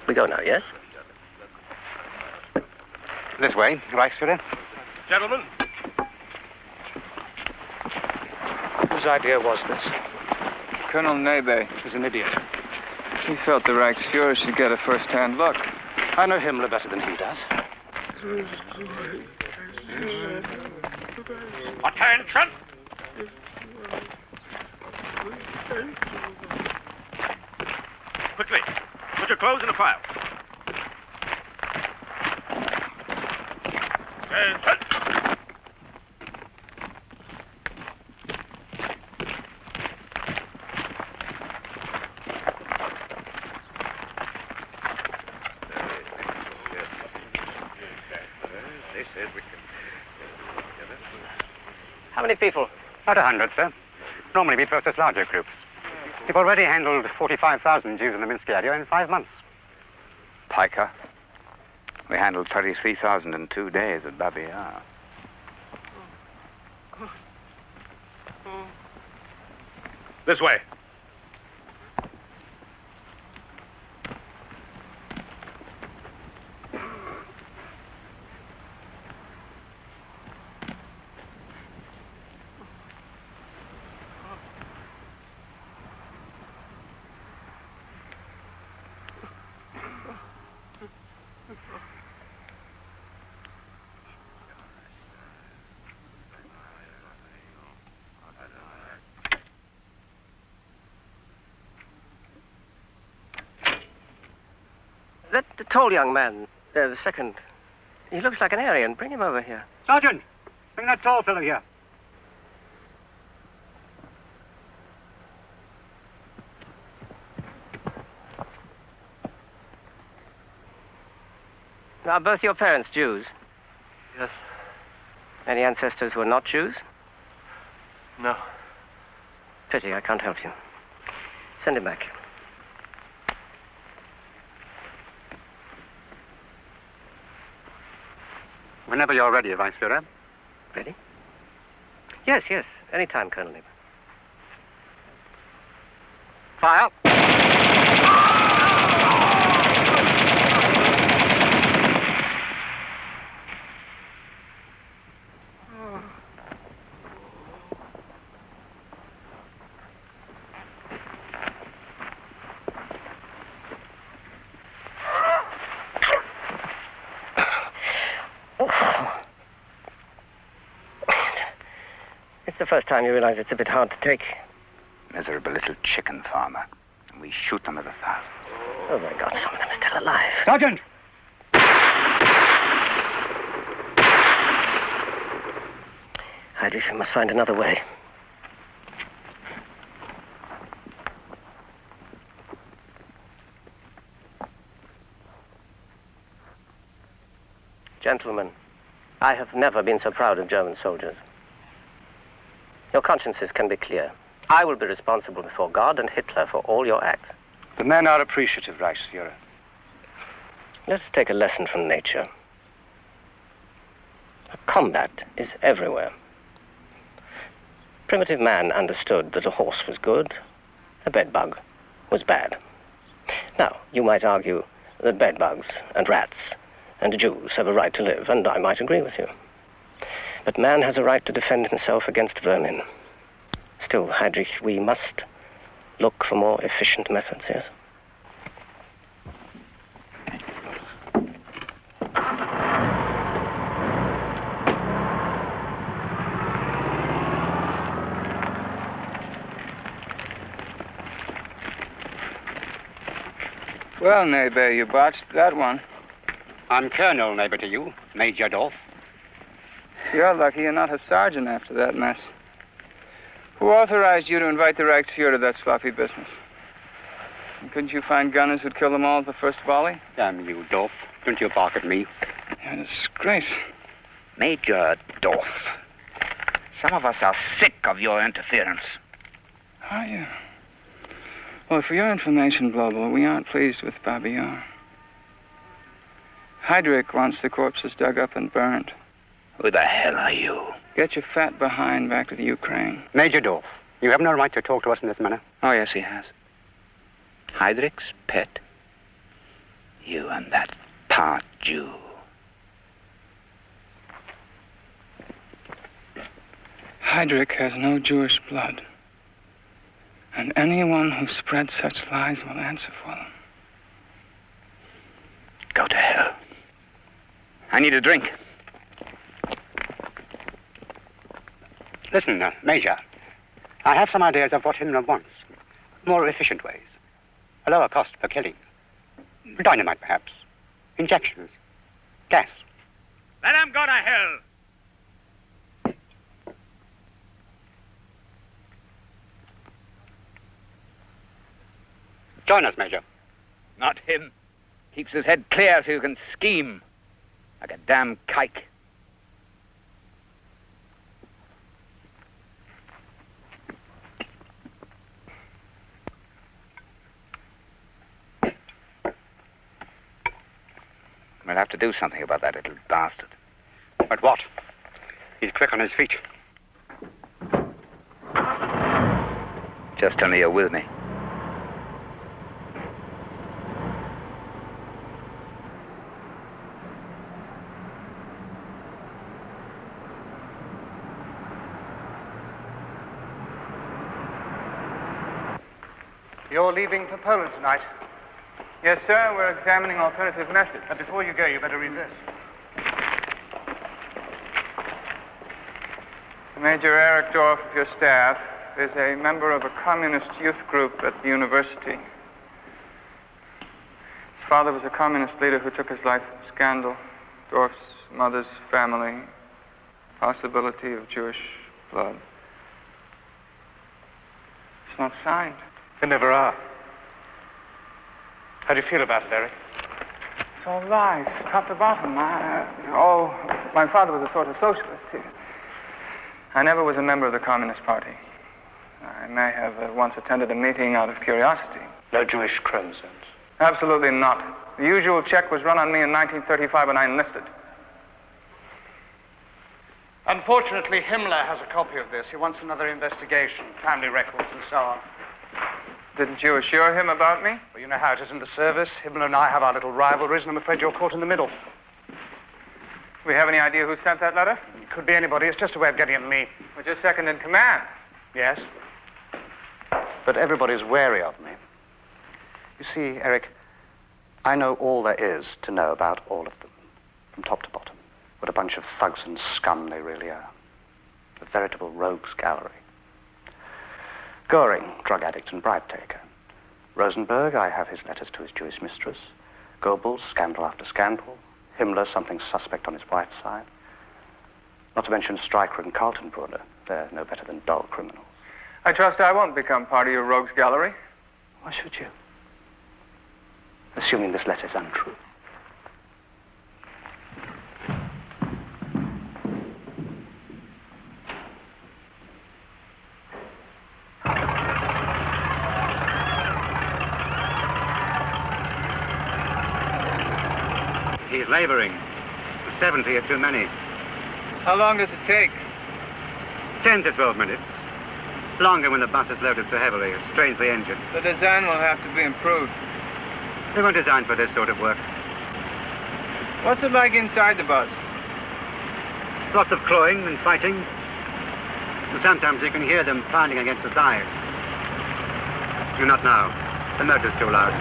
We go now, yes? This way, Reichsführer. Gentlemen. Whose idea was this? Colonel Nebe is an idiot. He felt the Reichsfuhrer should get a first-hand look. I know Himmler better than he does. Attention! Quickly, put your clothes in a pile. Attention! How many people? About 100, sir. Normally we process larger groups. We've already handled 45,000 Jews in the Minsk area in 5 months. Piker. We handled 33,000 in 2 days at Babi Yar. This way. The tall young man, the second, he looks like an Aryan. Bring him over here. Sergeant, bring that tall fellow here. Are both your parents Jews? Yes. Any ancestors who are not Jews? No. Pity, I can't help you. Send him back. Whenever you're ready, Reichsführer. Ready? Yes, yes. Any time, Colonel Nebe. Fire! It's the first time you realize it's a bit hard to take. Miserable little chicken farmer. And we shoot them as 1,000. Oh, my God, some of them are still alive. Sergeant! Heinrich, we must find another way. Gentlemen, I have never been so proud of German soldiers. Your consciences can be clear. I will be responsible before God and Hitler for all your acts. The men are appreciative, Reichsführer. Let us take a lesson from nature. Combat is everywhere. Primitive man understood that a horse was good, a bedbug was bad. Now, you might argue that bedbugs and rats and Jews have a right to live, and I might agree with you. But man has a right to defend himself against vermin. Still, Heydrich, we must look for more efficient methods, yes? Well, neighbor, you botched that one. I'm Colonel, neighbor to you, Major Dorf. You're lucky you're not a sergeant after that mess. Who authorized you to invite the Reichsfuhrer to that sloppy business? And couldn't you find gunners who'd kill them all at the first volley? Damn you, Dorf. Don't you bark at me. You're a disgrace. Major Dorf, some of us are sick of your interference. Are you? Well, for your information, Blobel, we aren't pleased with Babillon. Heydrich wants the corpses dug up and burned. Who the hell are you? Get your fat behind back to the Ukraine. Major Dorf, you have no right to talk to us in this manner. Oh, yes, he has. Heydrich's pet? You and that part Jew. Heydrich has no Jewish blood. And anyone who spreads such lies will answer for them. Go to hell. I need a drink. Listen, Major, I have some ideas of what Himmler wants. More efficient ways. A lower cost per killing. Dynamite, perhaps. Injections. Gas. Let him go to hell. Join us, Major. Not him. Keeps his head clear so you can scheme. Like a damn kike. We'll have to do something about that little bastard. But what? He's quick on his feet. Just tell me you're with me. You're leaving for Poland tonight. Yes, sir. We're examining alternative methods. And before you go, you better read this. Major Eric Dorf of your staff is a member of a communist youth group at the university. His father was a communist leader who took his life in scandal. Dorf's mother's family, possibility of Jewish blood. It's not signed. They never are. How do you feel about it, Eric? It's all lies, top to bottom. My father was a sort of socialist. I never was a member of the Communist Party. I may have once attended a meeting out of curiosity. No Jewish chromosomes? Absolutely not. The usual check was run on me in 1935 when I enlisted. Unfortunately, Himmler has a copy of this. He wants another investigation, family records and so on. Didn't you assure him about me? Well, you know how it is in the service. Himmler and I have our little rivalries, and I'm afraid you're caught in the middle. Do we have any idea who sent that letter? It could be anybody. It's just a way of getting at me. Well, you're second in command. Yes. But everybody's wary of me. You see, Eric, I know all there is to know about all of them, from top to bottom. What a bunch of thugs and scum they really are. A veritable rogues gallery. Goring, drug addict and bribe taker. Rosenberg, I have his letters to his Jewish mistress. Goebbels, scandal after scandal. Himmler, something suspect on his wife's side. Not to mention Stryker and Kaltenbrunner. They're no better than dull criminals. I trust I won't become part of your rogues gallery. Why should you? Assuming this letter's untrue. He's laboring. 70 are too many. How long does it take? 10 to 12 minutes. Longer when the bus is loaded so heavily. It strains the engine. The design will have to be improved. They weren't designed for this sort of work. What's it like inside the bus? Lots of clawing and fighting. And sometimes you can hear them pounding against the sides. Not now. The motor's too loud.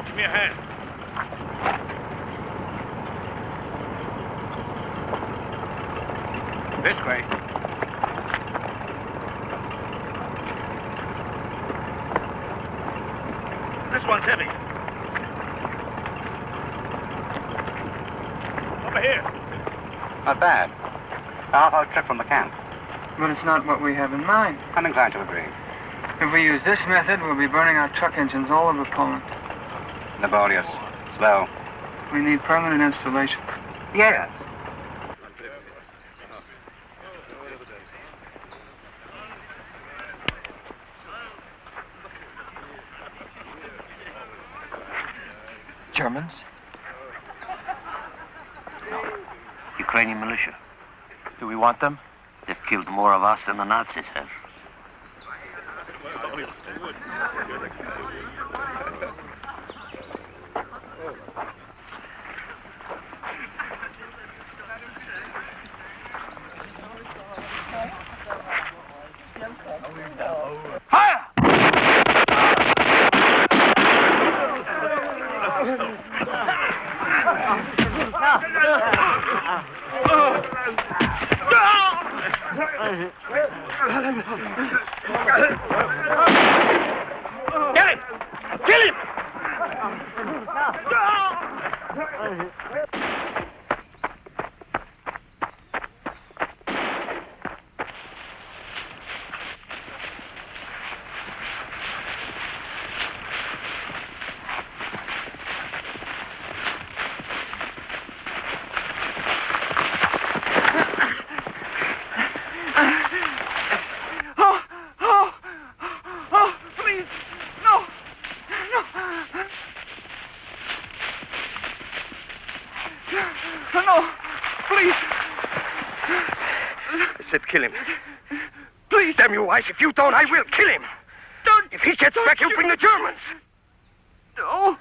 Give me a hand. This way. This one's heavy. Over here. Not bad. A half-hour trip from the camp. But it's not what we have in mind. I'm inclined to agree. If we use this method, we'll be burning our truck engines all over Poland. Laborious. Slow. We need permanent installation. Yes. Germans? Ukrainian militia. Do we want them? They've killed more of us than the Nazis have. Fire! Get him! Kill him! Please! No! No! No! Please! I said kill him. Please! Damn you, Weiss, if you don't, I will kill him. Don't! If he gets back, he'll bring the Germans. No!